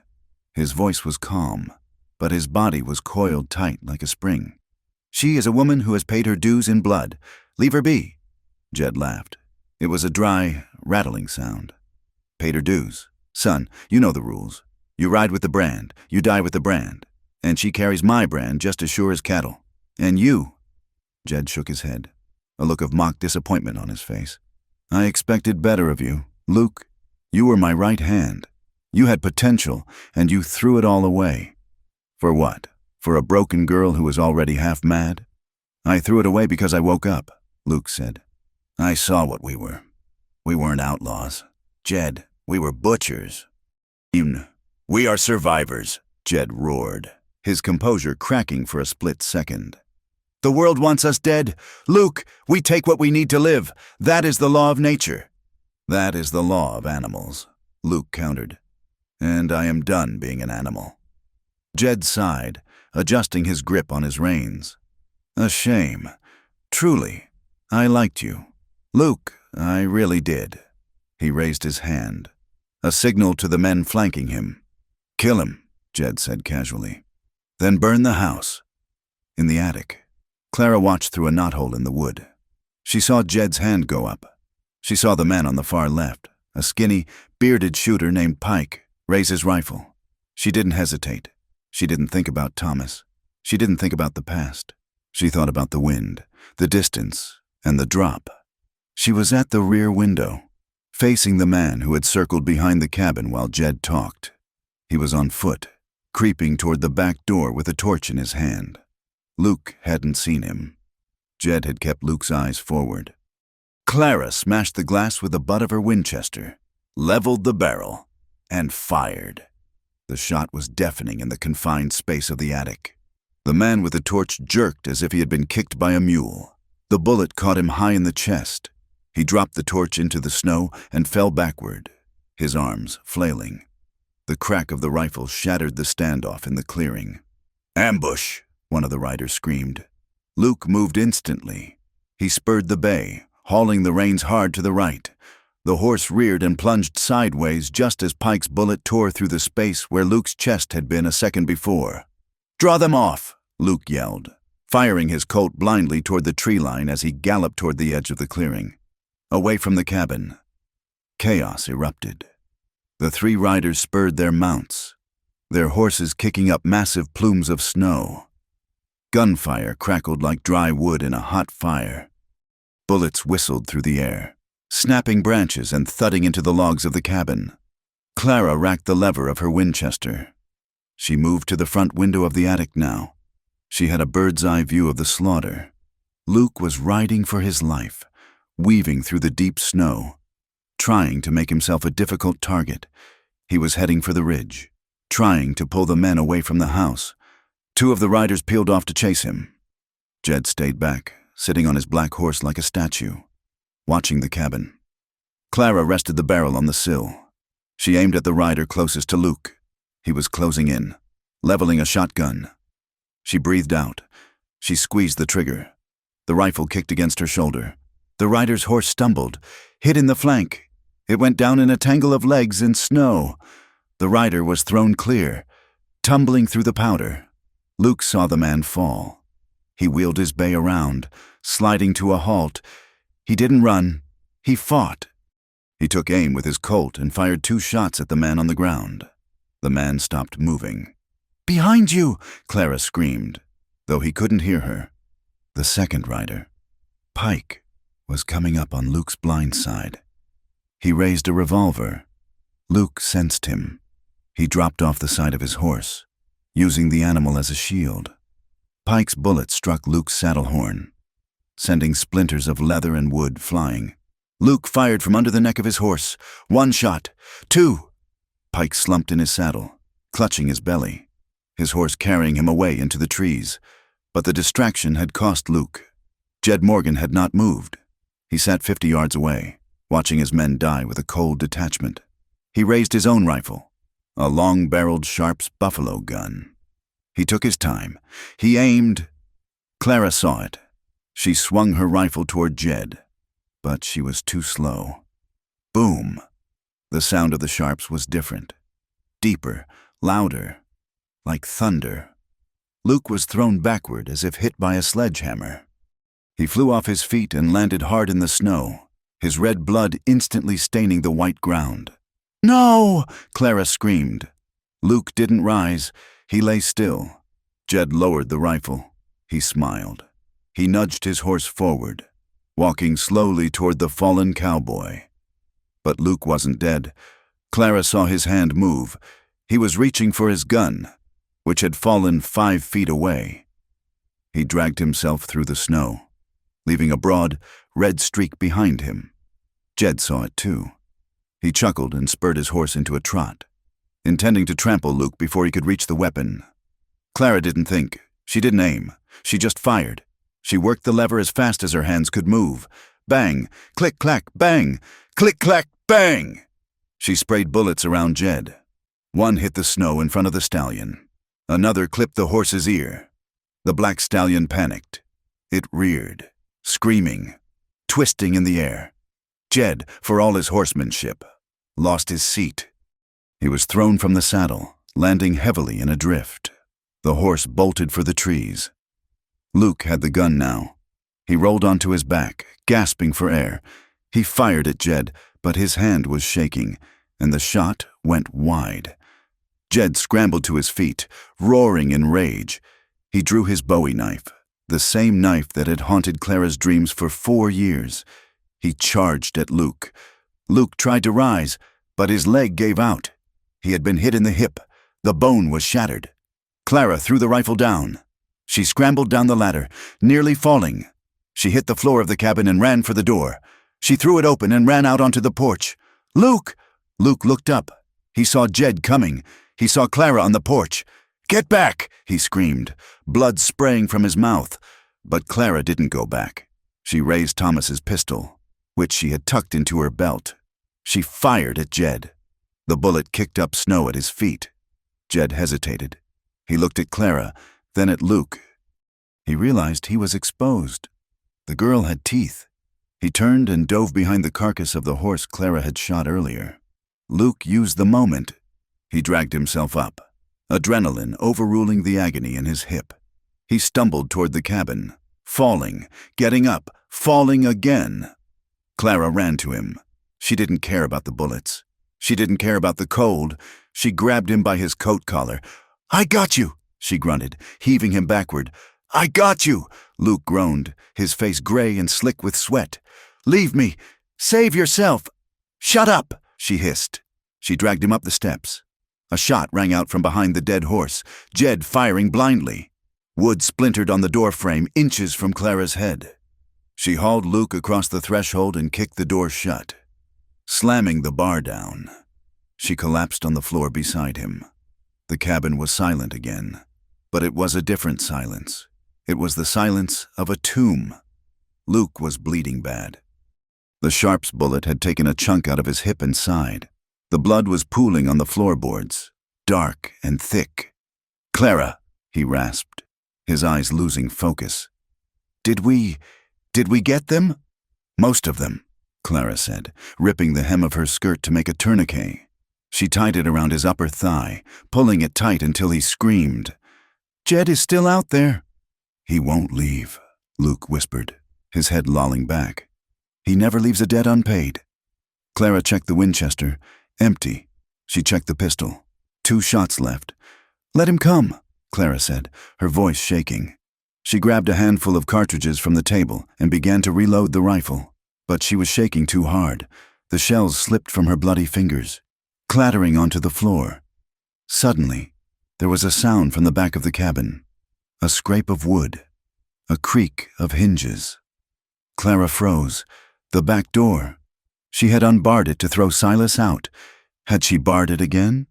[SPEAKER 1] His voice was calm, but his body was coiled tight like a spring. "She is a woman who has paid her dues in blood. Leave her be." Jed laughed. It was a dry, rattling sound. "Paid her dues. Son, you know the rules. You ride with the brand, you die with the brand. And she carries my brand just as sure as cattle. And you—" Jed shook his head, a look of mock disappointment on his face. "I expected better of you. Luke, you were my right hand. You had potential, and you threw it all away. For what? For a broken girl who was already half mad?" "I threw it away because I woke up," Luke said. "I saw what we were. We weren't outlaws. Jed, we were butchers." "We are survivors," Jed roared, his composure cracking for a split second. "The world wants us dead. Luke, we take what we need to live. That is the law of nature." "That is the law of animals," Luke countered. "And I am done being an animal." Jed sighed, adjusting his grip on his reins. "A shame. Truly, I liked you. Luke, I really did." He raised his hand, a signal to the men flanking him. "Kill him," Jed said casually. "Then burn the house." In the attic, Clara watched through a knothole in the wood. She saw Jed's hand go up. She saw the man on the far left, a skinny, bearded shooter named Pike, raise his rifle. She didn't hesitate. She didn't think about Thomas. She didn't think about the past. She thought about the wind, the distance, and the drop. She was at the rear window, facing the man who had circled behind the cabin while Jed talked. He was on foot, creeping toward the back door with a torch in his hand. Luke hadn't seen him. Jed had kept Luke's eyes forward. Clara smashed the glass with the butt of her Winchester, leveled the barrel, and fired. The shot was deafening in the confined space of the attic. The man with the torch jerked as if he had been kicked by a mule. The bullet caught him high in the chest. He dropped the torch into the snow and fell backward, his arms flailing. The crack of the rifle shattered the standoff in the clearing. "Ambush!" one of the riders screamed. Luke moved instantly. He spurred the bay, hauling the reins hard to the right. The horse reared and plunged sideways just as Pike's bullet tore through the space where Luke's chest had been a second before. "Draw them off!" Luke yelled, firing his Colt blindly toward the tree line as he galloped toward the edge of the clearing. Away from the cabin, chaos erupted. The three riders spurred their mounts, their horses kicking up massive plumes of snow. Gunfire crackled like dry wood in a hot fire. Bullets whistled through the air, snapping branches and thudding into the logs of the cabin. Clara racked the lever of her Winchester. She moved to the front window of the attic now. She had a bird's-eye view of the slaughter. Luke was riding for his life, weaving through the deep snow, trying to make himself a difficult target. He was heading for the ridge, trying to pull the men away from the house. Two of the riders peeled off to chase him. Jed stayed back, sitting on his black horse like a statue, watching the cabin. Clara rested the barrel on the sill. She aimed at the rider closest to Luke. He was closing in, leveling a shotgun. She breathed out. She squeezed the trigger. The rifle kicked against her shoulder. The rider's horse stumbled, hit in the flank. It went down in a tangle of legs and snow. The rider was thrown clear, tumbling through the powder. Luke saw the man fall. He wheeled his bay around, sliding to a halt. He didn't run. He fought. He took aim with his Colt and fired 2 shots at the man on the ground. The man stopped moving. "Behind you!" Clara screamed, though he couldn't hear her. The second rider, Pike, was coming up on Luke's blind side. He raised a revolver. Luke sensed him. He dropped off the side of his horse, using the animal as a shield. Pike's bullet struck Luke's saddle horn, sending splinters of leather and wood flying. Luke fired from under the neck of his horse. 1 shot. 2. Pike slumped in his saddle, clutching his belly, his horse carrying him away into the trees. But the distraction had cost Luke. Jed Morgan had not moved. He sat 50 yards away, watching his men die with a cold detachment. He raised his own rifle, a long-barreled Sharps buffalo gun. He took his time. He aimed. Clara saw it. She swung her rifle toward Jed, but she was too slow. Boom! The sound of the Sharps was different, deeper, louder, like thunder. Luke was thrown backward as if hit by a sledgehammer. He flew off his feet and landed hard in the snow, his red blood instantly staining the white ground. "No!" Clara screamed. Luke didn't rise. He lay still. Jed lowered the rifle. He smiled. He nudged his horse forward, walking slowly toward the fallen cowboy. But Luke wasn't dead. Clara saw his hand move. He was reaching for his gun, which had fallen 5 feet away. He dragged himself through the snow, leaving a broad, red streak behind him. Jed saw it too. He chuckled and spurred his horse into a trot, intending to trample Luke before he could reach the weapon. Clara didn't think. She didn't aim. She just fired. She worked the lever as fast as her hands could move. Bang! Click, clack, bang! Click, clack, bang! She sprayed bullets around Jed. 1 hit the snow in front of the stallion. Another clipped the horse's ear. The black stallion panicked. It reared, screaming, twisting in the air. Jed, for all his horsemanship, lost his seat. He was thrown from the saddle, landing heavily in a drift. The horse bolted for the trees. Luke had the gun now. He rolled onto his back, gasping for air. He fired at Jed, but his hand was shaking, and the shot went wide. Jed scrambled to his feet, roaring in rage. He drew his Bowie knife, the same knife that had haunted Clara's dreams for 4 years. He charged at Luke. Luke tried to rise, but his leg gave out. He had been hit in the hip. The bone was shattered. Clara threw the rifle down. She scrambled down the ladder, nearly falling. She hit the floor of the cabin and ran for the door. She threw it open and ran out onto the porch. "Luke!" Luke looked up. He saw Jed coming. He saw Clara on the porch. "Get back!" he screamed, blood spraying from his mouth. But Clara didn't go back. She raised Thomas's pistol, which she had tucked into her belt. She fired at Jed. The bullet kicked up snow at his feet. Jed hesitated. He looked at Clara, then at Luke. He realized he was exposed. The girl had teeth. He turned and dove behind the carcass of the horse Clara had shot earlier. Luke used the moment. He dragged himself up, adrenaline overruling the agony in his hip. He stumbled toward the cabin, falling, getting up, falling again. Clara ran to him. She didn't care about the bullets. She didn't care about the cold. She grabbed him by his coat collar. "I got you," she grunted, heaving him backward. "I got you," Luke groaned, his face gray and slick with sweat. "Leave me. Save yourself." "Shut up," she hissed. She dragged him up the steps. A shot rang out from behind the dead horse, Jed firing blindly. Wood splintered on the door frame, inches from Clara's head. She hauled Luke across the threshold and kicked the door shut, slamming the bar down. She collapsed on the floor beside him. The cabin was silent again, but it was a different silence. It was the silence of a tomb. Luke was bleeding bad. The Sharps bullet had taken a chunk out of his hip and side. The blood was pooling on the floorboards, dark and thick. "Clara," he rasped, his eyes losing focus. Did we get them?" "Most of them," Clara said, ripping the hem of her skirt to make a tourniquet. She tied it around his upper thigh, pulling it tight until he screamed. "Jed is still out there." "He won't leave," Luke whispered, his head lolling back. He never leaves a debt unpaid. Clara checked the Winchester. Empty. She checked the pistol. 2 shots left. "Let him come," Clara said, her voice shaking. She grabbed a handful of cartridges from the table and began to reload the rifle, but she was shaking too hard. The shells slipped from her bloody fingers, clattering onto the floor. Suddenly, there was a sound from the back of the cabin, a scrape of wood, a creak of hinges. Clara froze. The back door. She had unbarred it to throw Silas out. Had she barred it again?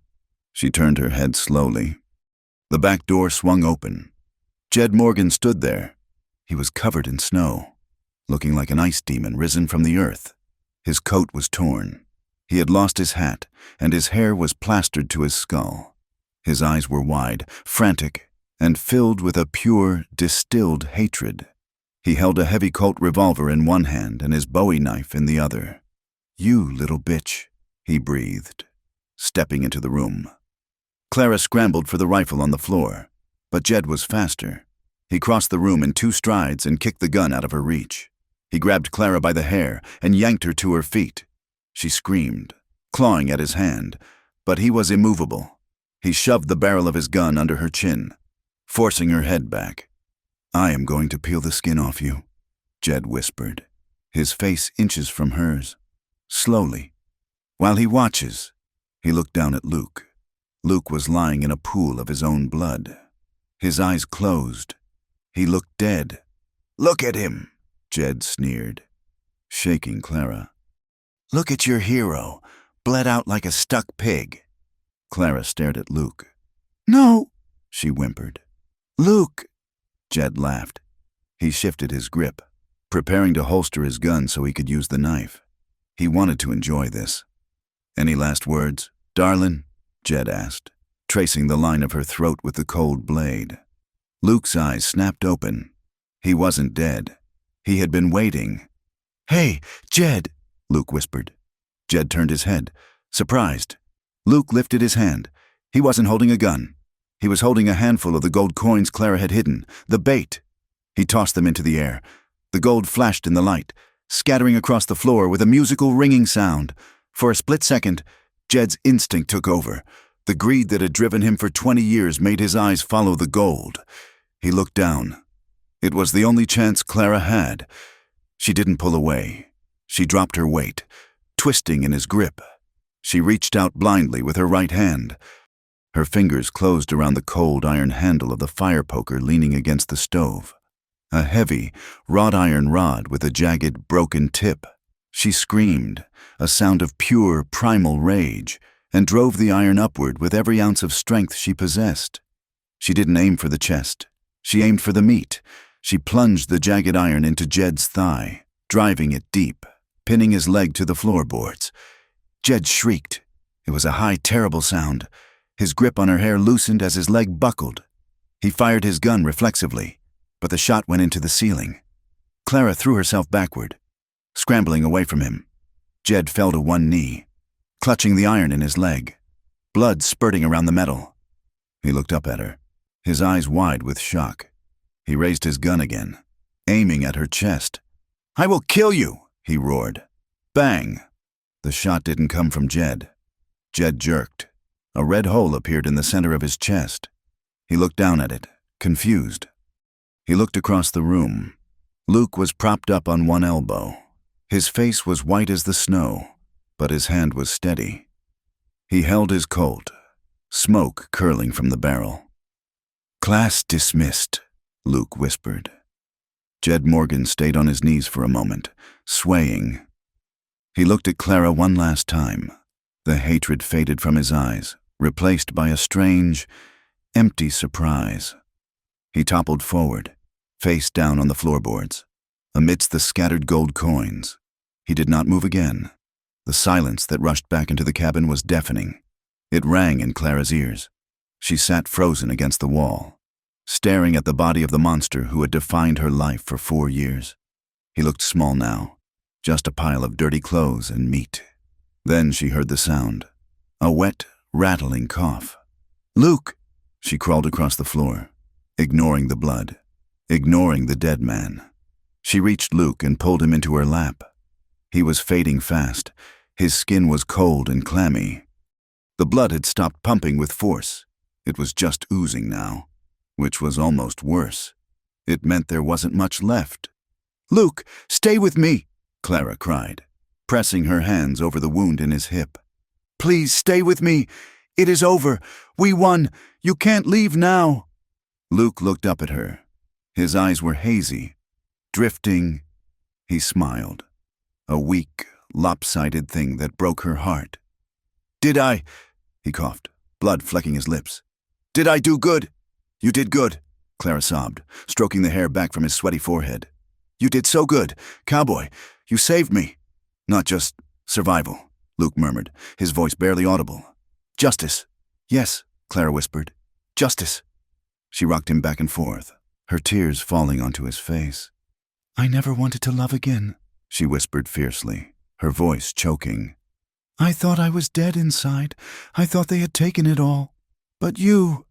[SPEAKER 1] She turned her head slowly. The back door swung open. Jed Morgan stood there. He was covered in snow, looking like an ice demon risen from the earth. His coat was torn. He had lost his hat, and his hair was plastered to his skull. His eyes were wide, frantic, and filled with a pure, distilled hatred. He held a heavy Colt revolver in one hand and his Bowie knife in the other. "You little bitch," he breathed, stepping into the room. Clara scrambled for the rifle on the floor, but Jed was faster. He crossed the room in 2 strides and kicked the gun out of her reach. He grabbed Clara by the hair and yanked her to her feet. She screamed, clawing at his hand, but he was immovable. He shoved the barrel of his gun under her chin, forcing her head back. "I am going to peel the skin off you," Jed whispered, his face inches from hers. Slowly. While he watches, he looked down at Luke. Luke was lying in a pool of his own blood. His eyes closed. He looked dead. "Look at him," Jed sneered, shaking Clara. "Look at your hero, bled out like a stuck pig." Clara stared at Luke. "No," she whimpered. "Luke." Jed laughed. He shifted his grip, preparing to holster his gun so he could use the knife. He wanted to enjoy this. "Any last words, darlin'?" Jed asked, tracing the line of her throat with the cold blade. Luke's eyes snapped open. He wasn't dead. He had been waiting. "Hey, Jed," Luke whispered. Jed turned his head, surprised. Luke lifted his hand. He wasn't holding a gun. He was holding a handful of the gold coins Clara had hidden, the bait. He tossed them into the air. The gold flashed in the light, scattering across the floor with a musical ringing sound. For a split second, Jed's instinct took over. The greed that had driven him for 20 years made his eyes follow the gold. He looked down. It was the only chance Clara had. She didn't pull away. She dropped her weight, twisting in his grip. She reached out blindly with her right hand. Her fingers closed around the cold iron handle of the fire poker leaning against the stove. A heavy, wrought iron rod with a jagged, broken tip. She screamed, a sound of pure, primal rage, and drove the iron upward with every ounce of strength she possessed. She didn't aim for the chest. She aimed for the meat. She plunged the jagged iron into Jed's thigh, driving it deep, pinning his leg to the floorboards. Jed shrieked. It was a high, terrible sound. His grip on her hair loosened as his leg buckled. He fired his gun reflexively, but the shot went into the ceiling. Clara threw herself backward, scrambling away from him. Jed fell to one knee, clutching the iron in his leg, blood spurting around the metal. He looked up at her, his eyes wide with shock. He raised his gun again, aiming at her chest. "I will kill you," he roared. Bang! The shot didn't come from Jed. Jed jerked. A red hole appeared in the center of his chest. He looked down at it, confused. He looked across the room. Luke was propped up on one elbow. His face was white as the snow, but his hand was steady. He held his Colt, smoke curling from the barrel. "Class dismissed," Luke whispered. Jed Morgan stayed on his knees for a moment, swaying. He looked at Clara one last time. The hatred faded from his eyes, replaced by a strange, empty surprise. He toppled forward, face down on the floorboards, amidst the scattered gold coins. He did not move again. The silence that rushed back into the cabin was deafening. It rang in Clara's ears. She sat frozen against the wall, staring at the body of the monster who had defined her life for 4 years. He looked small now, just a pile of dirty clothes and meat. Then she heard the sound, a wet, rattling cough. "Luke!" She crawled across the floor, ignoring the blood, ignoring the dead man. She reached Luke and pulled him into her lap. He was fading fast. His skin was cold and clammy. The blood had stopped pumping with force. It was just oozing now, which was almost worse. It meant there wasn't much left. "Luke, stay with me," Clara cried, pressing her hands over the wound in his hip. "Please stay with me. It is over. We won. You can't leave now." Luke looked up at her. His eyes were hazy, drifting. He smiled, a weak, lopsided thing that broke her heart. "Did I?" He coughed, blood flecking his lips. "Did I do good?" "You did good," Clara sobbed, stroking the hair back from his sweaty forehead. "You did so good. Cowboy, you saved me." "Not just survival," Luke murmured, his voice barely audible. "Justice." "Yes," Clara whispered. "Justice." She rocked him back and forth, her tears falling onto his face. "I never wanted to love again," she whispered fiercely, her voice choking. "I thought I was dead inside. I thought they had taken it all. But you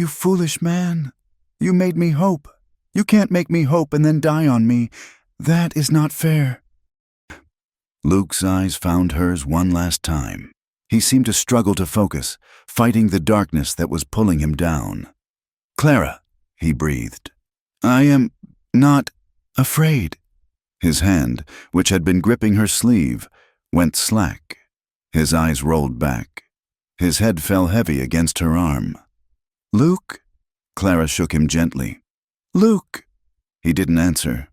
[SPEAKER 1] foolish man, you made me hope. You can't make me hope and then die on me. That is not fair." Luke's eyes found hers one last time. He seemed to struggle to focus, fighting the darkness that was pulling him down. "Clara," he breathed. "I am not afraid." His hand, which had been gripping her sleeve, went slack. His eyes rolled back. His head fell heavy against her arm. "Luke?" Clara shook him gently. "Luke!" He didn't answer.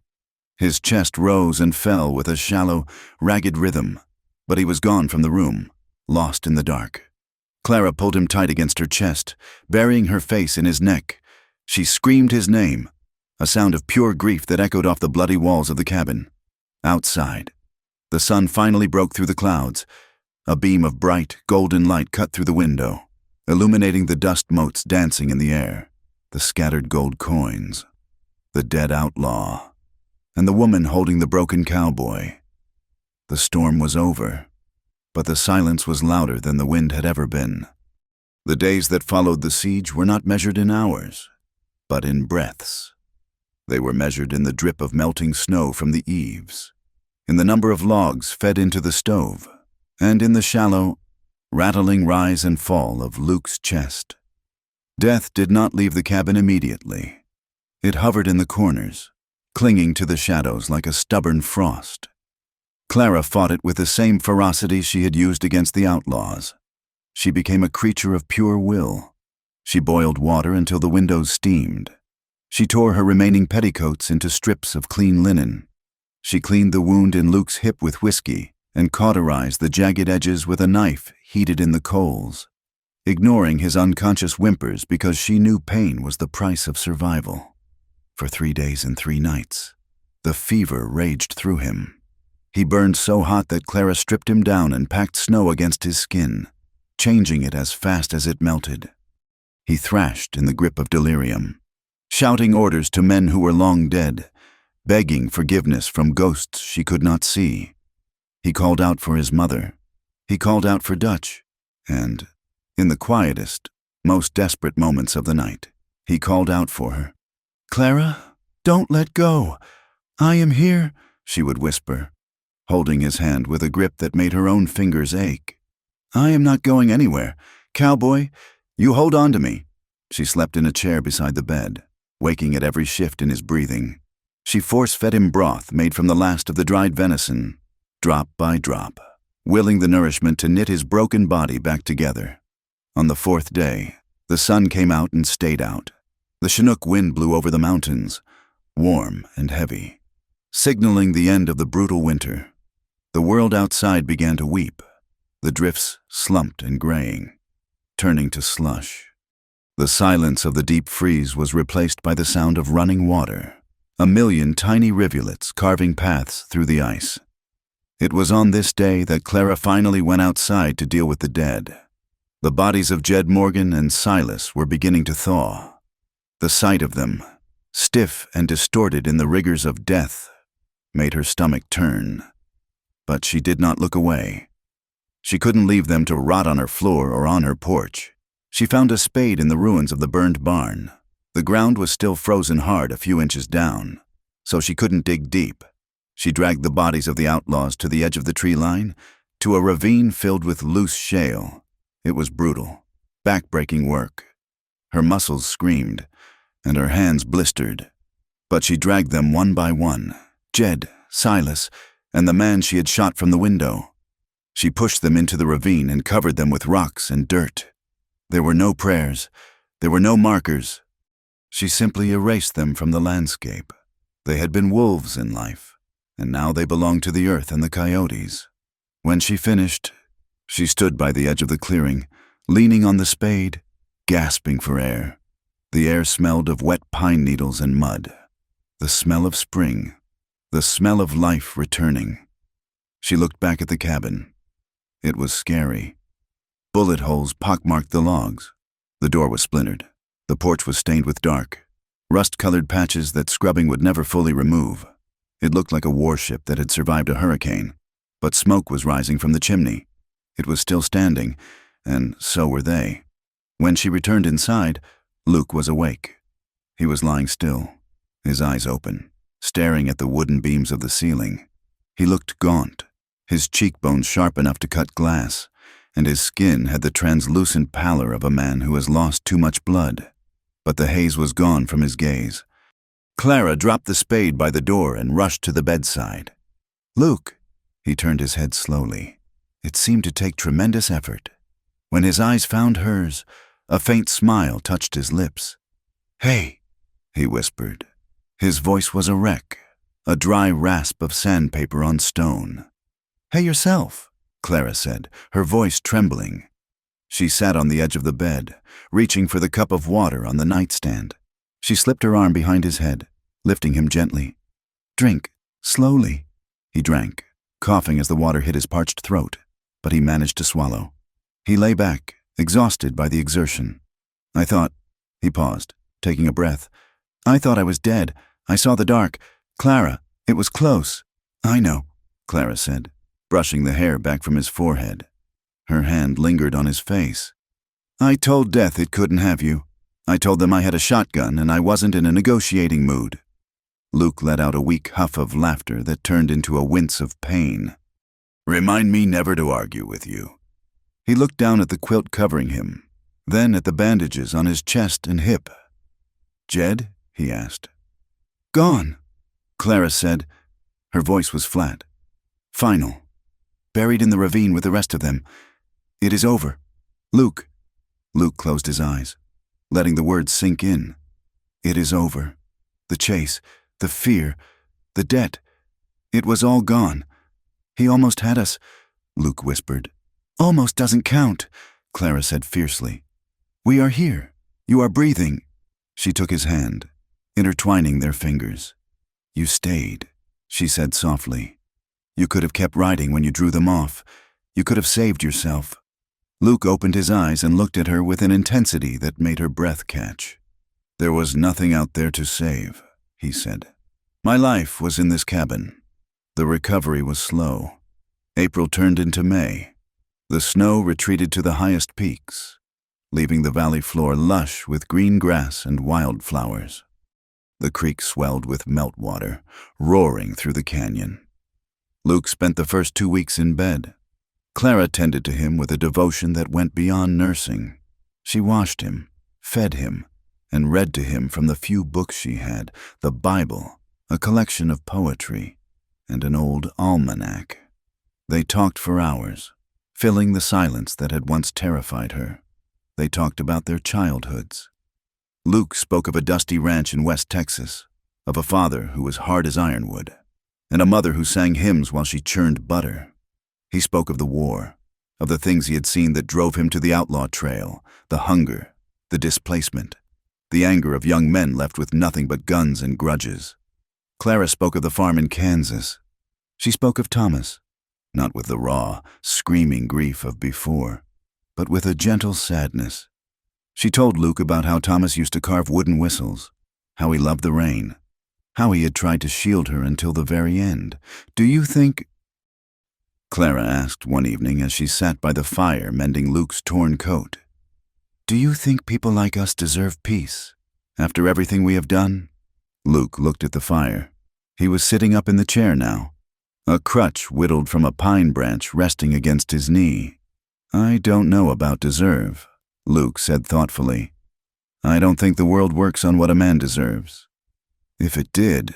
[SPEAKER 1] His chest rose and fell with a shallow, ragged rhythm, but he was gone from the room, lost in the dark. Clara pulled him tight against her chest, burying her face in his neck. She screamed his name, a sound of pure grief that echoed off the bloody walls of the cabin. Outside, the sun finally broke through the clouds. A beam of bright, golden light cut through the window, illuminating the dust motes dancing in the air, the scattered gold coins, the dead outlaw, and the woman holding the broken cowboy. The storm was over, but the silence was louder than the wind had ever been. The days that followed the siege were not measured in hours, but in breaths. They were measured in the drip of melting snow from the eaves, in the number of logs fed into the stove, and in the shallow, rattling rise and fall of Luke's chest. Death did not leave the cabin immediately. It hovered in the corners, clinging to the shadows like a stubborn frost. Clara fought it with the same ferocity she had used against the outlaws. She became a creature of pure will. She boiled water until the windows steamed. She tore her remaining petticoats into strips of clean linen. She cleaned the wound in Luke's hip with whiskey and cauterized the jagged edges with a knife heated in the coals, ignoring his unconscious whimpers because she knew pain was the price of survival. For 3 days and 3 nights, the fever raged through him. He burned so hot that Clara stripped him down and packed snow against his skin, changing it as fast as it melted. He thrashed in the grip of delirium, shouting orders to men who were long dead, begging forgiveness from ghosts she could not see. He called out for his mother. He called out for Dutch. And, in the quietest, most desperate moments of the night, he called out for her. "Clara, don't let go. I am here," she would whisper, holding his hand with a grip that made her own fingers ache. "I am not going anywhere. Cowboy, you hold on to me." She slept in a chair beside the bed, waking at every shift in his breathing. She force-fed him broth made from the last of the dried venison, drop by drop, willing the nourishment to knit his broken body back together. On the 4th day, the sun came out and stayed out. The Chinook wind blew over the mountains, warm and heavy, signaling the end of the brutal winter. The world outside began to weep. The drifts slumped and graying, turning to slush. The silence of the deep freeze was replaced by the sound of running water, a million tiny rivulets carving paths through the ice. It was on this day that Clara finally went outside to deal with the dead. The bodies of Jed Morgan and Silas were beginning to thaw. The sight of them, stiff and distorted in the rigors of death, made her stomach turn. But she did not look away. She couldn't leave them to rot on her floor or on her porch. She found a spade in the ruins of the burned barn. The ground was still frozen hard a few inches down, so she couldn't dig deep. She dragged the bodies of the outlaws to the edge of the tree line, to a ravine filled with loose shale. It was brutal, back-breaking work. Her muscles screamed, and her hands blistered. But she dragged them one by one, Jed, Silas, and the man she had shot from the window. She pushed them into the ravine and covered them with rocks and dirt. There were no prayers. There were no markers. She simply erased them from the landscape. They had been wolves in life, and now they belonged to the earth and the coyotes. When she finished, she stood by the edge of the clearing, leaning on the spade, gasping for air. The air smelled of wet pine needles and mud. The smell of spring. The smell of life returning. She looked back at the cabin. It was scary. Bullet holes pockmarked the logs. The door was splintered. The porch was stained with dark, rust-colored patches that scrubbing would never fully remove. It looked like a warship that had survived a hurricane, but smoke was rising from the chimney. It was still standing, and so were they. When she returned inside, Luke was awake. He was lying still, his eyes open, staring at the wooden beams of the ceiling. He looked gaunt, his cheekbones sharp enough to cut glass, and his skin had the translucent pallor of a man who has lost too much blood. But the haze was gone from his gaze. Clara dropped the spade by the door and rushed to the bedside. "Luke!" He turned his head slowly. It seemed to take tremendous effort. When his eyes found hers, a faint smile touched his lips. "Hey," he whispered. His voice was a wreck, a dry rasp of sandpaper on stone. "Hey yourself," Clara said, her voice trembling. She sat on the edge of the bed, reaching for the cup of water on the nightstand. She slipped her arm behind his head, lifting him gently. "Drink, slowly." He drank, coughing as the water hit his parched throat, but he managed to swallow. He lay back, exhausted by the exertion. "I thought," he paused, taking a breath. "I thought I was dead. I saw the dark. Clara, it was close." "I know," Clara said, brushing the hair back from his forehead. Her hand lingered on his face. "I told Death it couldn't have you. I told them I had a shotgun and I wasn't in a negotiating mood." Luke let out a weak huff of laughter that turned into a wince of pain. "Remind me never to argue with you." He looked down at the quilt covering him, then at the bandages on his chest and hip. "Jed?" he asked. "Gone," Clara said. Her voice was flat. "Final. Buried in the ravine with the rest of them. It is over. Luke." Luke closed his eyes, letting the words sink in. "It is over. The chase, the fear, the debt. It was all gone. He almost had us," Luke whispered. "Almost doesn't count," Clara said fiercely. "We are here. You are breathing." She took his hand, intertwining their fingers. "You stayed," she said softly. "You could have kept riding when you drew them off. You could have saved yourself." Luke opened his eyes and looked at her with an intensity that made her breath catch. "There was nothing out there to save," he said. "My life was in this cabin." The recovery was slow. April turned into May. The snow retreated to the highest peaks, leaving the valley floor lush with green grass and wildflowers. The creek swelled with meltwater, roaring through the canyon. Luke spent the first 2 weeks in bed. Clara tended to him with a devotion that went beyond nursing. She washed him, fed him, and read to him from the few books she had, the Bible, a collection of poetry, and an old almanac. They talked for hours, filling the silence that had once terrified her. They talked about their childhoods. Luke spoke of a dusty ranch in West Texas, of a father who was hard as ironwood, and a mother who sang hymns while she churned butter. He spoke of the war, of the things he had seen that drove him to the outlaw trail, the hunger, the displacement, the anger of young men left with nothing but guns and grudges. Clara spoke of the farm in Kansas. She spoke of Thomas, not with the raw, screaming grief of before, but with a gentle sadness. She told Luke about how Thomas used to carve wooden whistles, how he loved the rain, how he had tried to shield her until the very end. "Do you think—" Clara asked one evening as she sat by the fire mending Luke's torn coat. "Do you think people like us deserve peace, after everything we have done?" Luke looked at the fire. He was sitting up in the chair now, a crutch whittled from a pine branch resting against his knee. "I don't know about deserve," Luke said thoughtfully. "I don't think the world works on what a man deserves. If it did,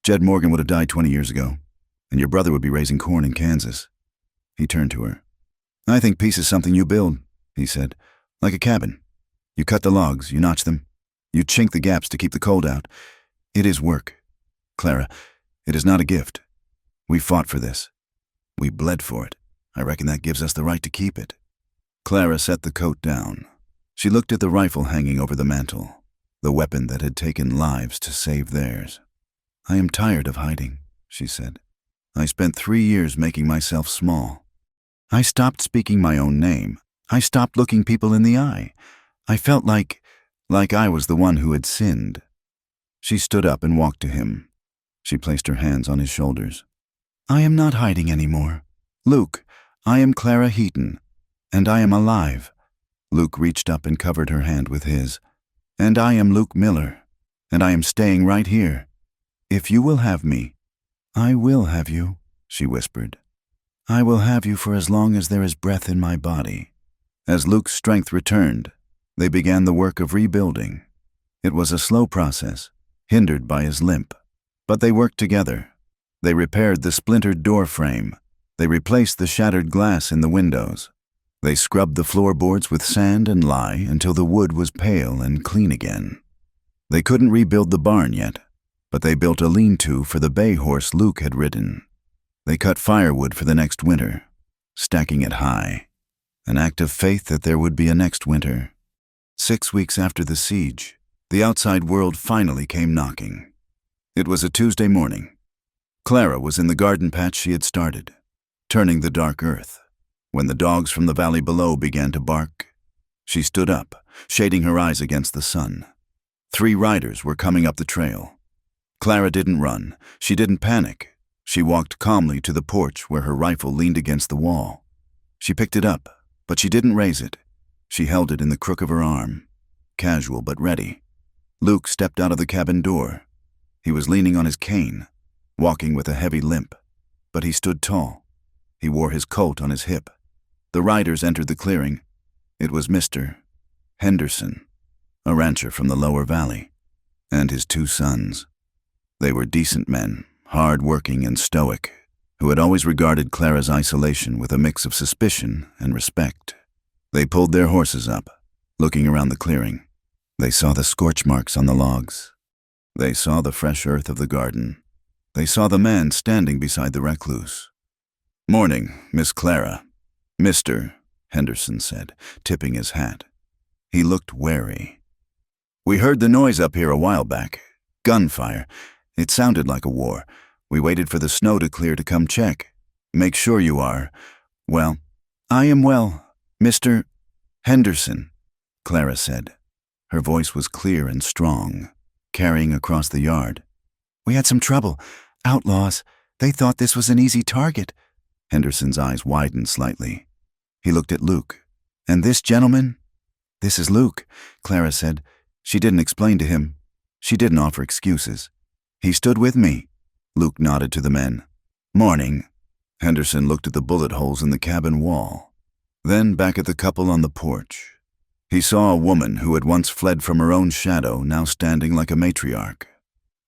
[SPEAKER 1] Jed Morgan would have died 20 years ago, and your brother would be raising corn in Kansas." He turned to her. "I think peace is something you build," he said, "like a cabin. You cut the logs, you notch them, you chink the gaps to keep the cold out. It is work. Clara, it is not a gift. We fought for this. We bled for it. I reckon that gives us the right to keep it." Clara set the coat down. She looked at the rifle hanging over the mantel, the weapon that had taken lives to save theirs. "I am tired of hiding," she said. "I spent 3 years making myself small. I stopped speaking my own name. I stopped looking people in the eye. I felt like I was the one who had sinned." She stood up and walked to him. She placed her hands on his shoulders. "I am not hiding anymore. Luke, I am Clara Heaton, and I am alive." Luke reached up and covered her hand with his. "And I am Luke Miller, and I am staying right here. If you will have me." "I will have you," she whispered. "I will have you for as long as there is breath in my body." As Luke's strength returned, they began the work of rebuilding. It was a slow process, hindered by his limp, but they worked together. They repaired the splintered door frame. They replaced the shattered glass in the windows. They scrubbed the floorboards with sand and lye until the wood was pale and clean again. They couldn't rebuild the barn yet, but they built a lean-to for the bay horse Luke had ridden. They cut firewood for the next winter, stacking it high, an act of faith that there would be a next winter. 6 weeks after the siege, the outside world finally came knocking. It was a Tuesday morning. Clara was in the garden patch she had started, turning the dark earth, when the dogs from the valley below began to bark. She stood up, shading her eyes against the sun. 3 riders were coming up the trail. Clara didn't run. She didn't panic. She walked calmly to the porch where her rifle leaned against the wall. She picked it up, but she didn't raise it. She held it in the crook of her arm, casual but ready. Luke stepped out of the cabin door. He was leaning on his cane, walking with a heavy limp, but he stood tall. He wore his coat on his hip. The riders entered the clearing. It was Mr. Henderson, a rancher from the lower valley, and his 2 sons. They were decent men, hard-working and stoic, who had always regarded Clara's isolation with a mix of suspicion and respect. They pulled their horses up, looking around the clearing. They saw the scorch marks on the logs. They saw the fresh earth of the garden. They saw the man standing beside the recluse. "Morning, Miss Clara," Mr. Henderson said, tipping his hat. He looked wary. "We heard the noise up here a while back. Gunfire. It sounded like a war. We waited for the snow to clear to come check. Make sure you are, well." "I am well, Mr. Henderson," Clara said. Her voice was clear and strong, carrying across the yard. "We had some trouble. Outlaws. They thought this was an easy target." Henderson's eyes widened slightly. He looked at Luke. "And this gentleman?" "This is Luke," Clara said. She didn't explain to him. She didn't offer excuses. "He stood with me." Luke nodded to the men. "Morning." Henderson looked at the bullet holes in the cabin wall, then back at the couple on the porch. He saw a woman who had once fled from her own shadow, now standing like a matriarch.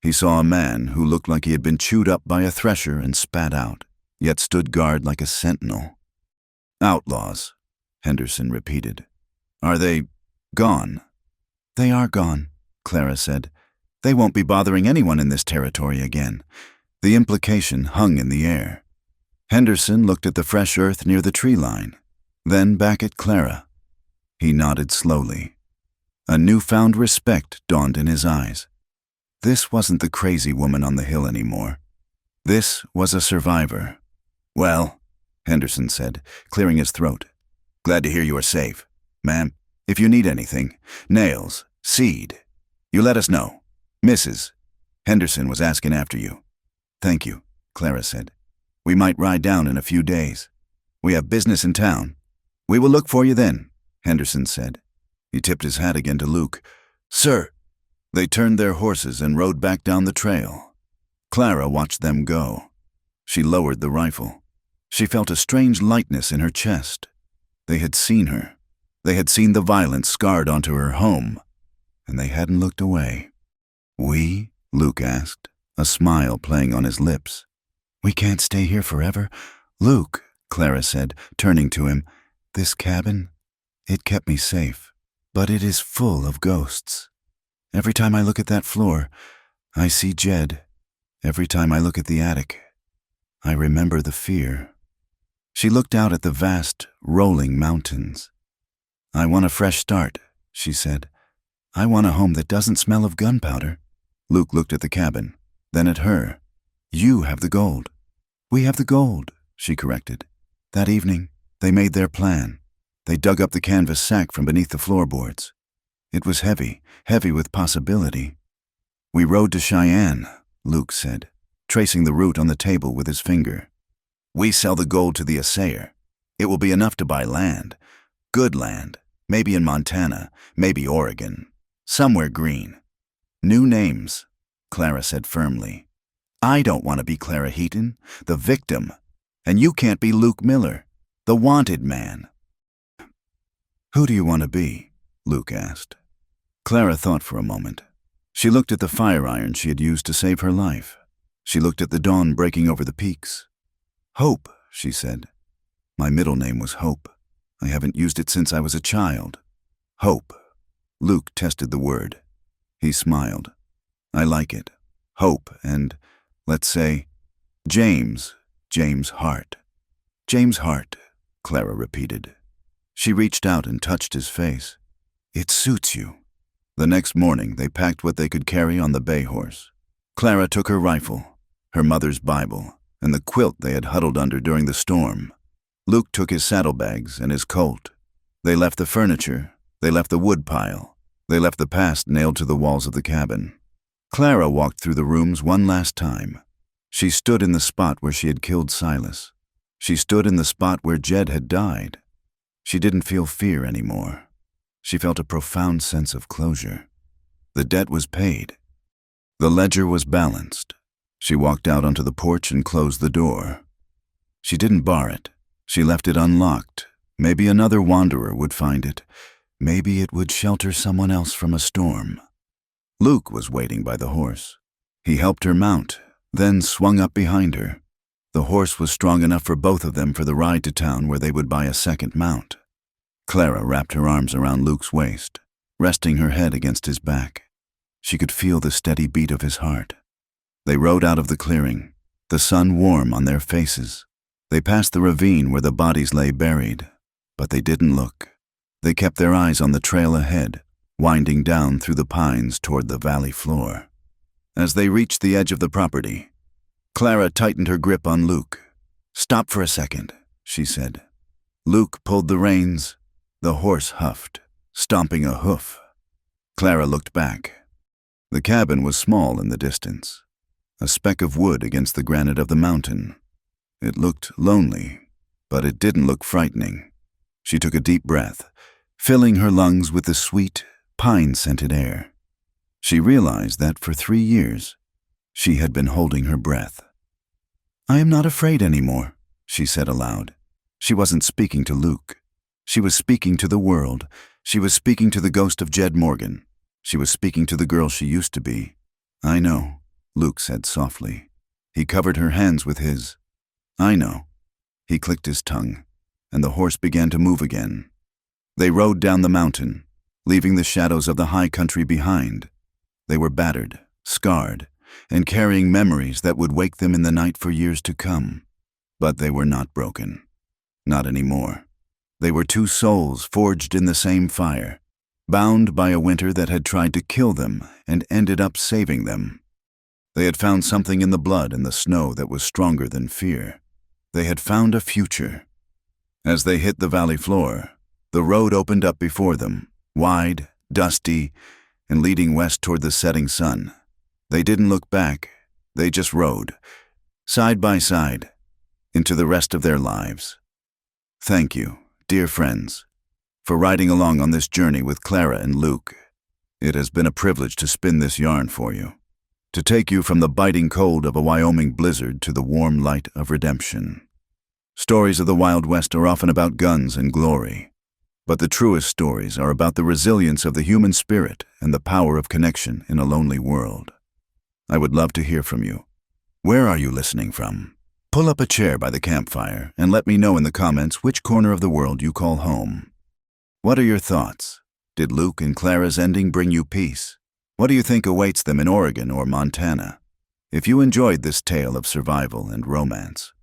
[SPEAKER 1] He saw a man who looked like he had been chewed up by a thresher and spat out, yet stood guard like a sentinel. "Outlaws," Henderson repeated. "Are they gone?" "They are gone," Clara said. "They won't be bothering anyone in this territory again." The implication hung in the air. Henderson looked at the fresh earth near the tree line, then back at Clara. He nodded slowly. A newfound respect dawned in his eyes. This wasn't the crazy woman on the hill anymore. This was a survivor. "Well," Henderson said, clearing his throat. "Glad to hear you are safe. Ma'am, if you need anything, nails, seed, you let us know. Mrs. Henderson was asking after you." "Thank you," Clara said. "We might ride down in a few days. We have business in town." "We will look for you then," Henderson said. He tipped his hat again to Luke. "Sir." They turned their horses and rode back down the trail. Clara watched them go. She lowered the rifle. She felt a strange lightness in her chest. They had seen her. They had seen the violence scarred onto her home, and they hadn't looked away. "We?" Luke asked, a smile playing on his lips. "We can't stay here forever." "Luke," Clara said, turning to him, "this cabin, it kept me safe, but it is full of ghosts. Every time I look at that floor, I see Jed. Every time I look at the attic, I remember the fear." She looked out at the vast, rolling mountains. "I want a fresh start," she said. "I want a home that doesn't smell of gunpowder." Luke looked at the cabin, then at her. "You have the gold." "We have the gold," she corrected. That evening, they made their plan. They dug up the canvas sack from beneath the floorboards. It was heavy, heavy with possibility. "We rode to Cheyenne," Luke said, tracing the route on the table with his finger. "We sell the gold to the assayer. It will be enough to buy land. Good land, maybe in Montana, maybe Oregon. Somewhere green. New names," Clara said firmly. "I don't want to be Clara Heaton, the victim, and you can't be Luke Miller, the wanted man." "Who do you want to be?" Luke asked. Clara thought for a moment. She looked at the fire iron she had used to save her life. She looked at the dawn breaking over the peaks. "Hope," she said. "My middle name was Hope. I haven't used it since I was a child. Hope." Luke tested the word. He smiled. "I like it. Hope and, let's say, James Hart." "James Hart," Clara repeated. She reached out and touched his face. "It suits you." The next morning, they packed what they could carry on the bay horse. Clara took her rifle, her mother's Bible, and the quilt they had huddled under during the storm. Luke took his saddlebags and his colt. They left the furniture, they left the wood pile, they left the past nailed to the walls of the cabin. Clara walked through the rooms one last time. She stood in the spot where she had killed Silas. She stood in the spot where Jed had died. She didn't feel fear anymore. She felt a profound sense of closure. The debt was paid. The ledger was balanced. She walked out onto the porch and closed the door. She didn't bar it. She left it unlocked. Maybe another wanderer would find it. Maybe it would shelter someone else from a storm. Luke was waiting by the horse. He helped her mount, then swung up behind her. The horse was strong enough for both of them for the ride to town where they would buy a second mount. Clara wrapped her arms around Luke's waist, resting her head against his back. She could feel the steady beat of his heart. They rode out of the clearing, the sun warm on their faces. They passed the ravine where the bodies lay buried, but they didn't look. They kept their eyes on the trail ahead, winding down through the pines toward the valley floor. As they reached the edge of the property, Clara tightened her grip on Luke. "Stop for a second," she said. Luke pulled the reins. The horse huffed, stomping a hoof. Clara looked back. The cabin was small in the distance, a speck of wood against the granite of the mountain. It looked lonely, but it didn't look frightening. She took a deep breath, filling her lungs with the sweet, pine-scented air. She realized that for 3 years, she had been holding her breath. "I am not afraid anymore," she said aloud. She wasn't speaking to Luke. She was speaking to the world. She was speaking to the ghost of Jed Morgan. She was speaking to the girl she used to be. "I know," Luke said softly. He covered her hands with his. "I know." He clicked his tongue, and the horse began to move again. They rode down the mountain, leaving the shadows of the high country behind. They were battered, scarred, and carrying memories that would wake them in the night for years to come. But they were not broken. Not anymore. They were two souls forged in the same fire, bound by a winter that had tried to kill them and ended up saving them. They had found something in the blood and the snow that was stronger than fear. They had found a future. As they hit the valley floor, the road opened up before them, wide, dusty, and leading west toward the setting sun. They didn't look back. They just rode, side by side, into the rest of their lives. Thank you, dear friends, for riding along on this journey with Clara and Luke. It has been a privilege to spin this yarn for you. to take you from the biting cold of a Wyoming blizzard to the warm light of redemption. Stories of the Wild West are often about guns and glory, but the truest stories are about the resilience of the human spirit and the power of connection in a lonely world. I would love to hear from you. Where are you listening from? Pull up a chair by the campfire and let me know in the comments which corner of the world you call home. What are your thoughts? Did Luke and Clara's ending bring you peace? What do you think awaits them in Oregon or Montana? If you enjoyed this tale of survival and romance,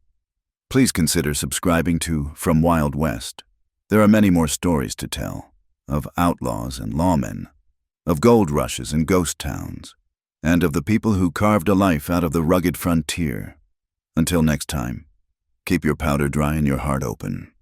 [SPEAKER 1] please consider subscribing to From Wild West. There are many more stories to tell, of outlaws and lawmen, of gold rushes and ghost towns, and of the people who carved a life out of the rugged frontier. Until next time, keep your powder dry and your heart open.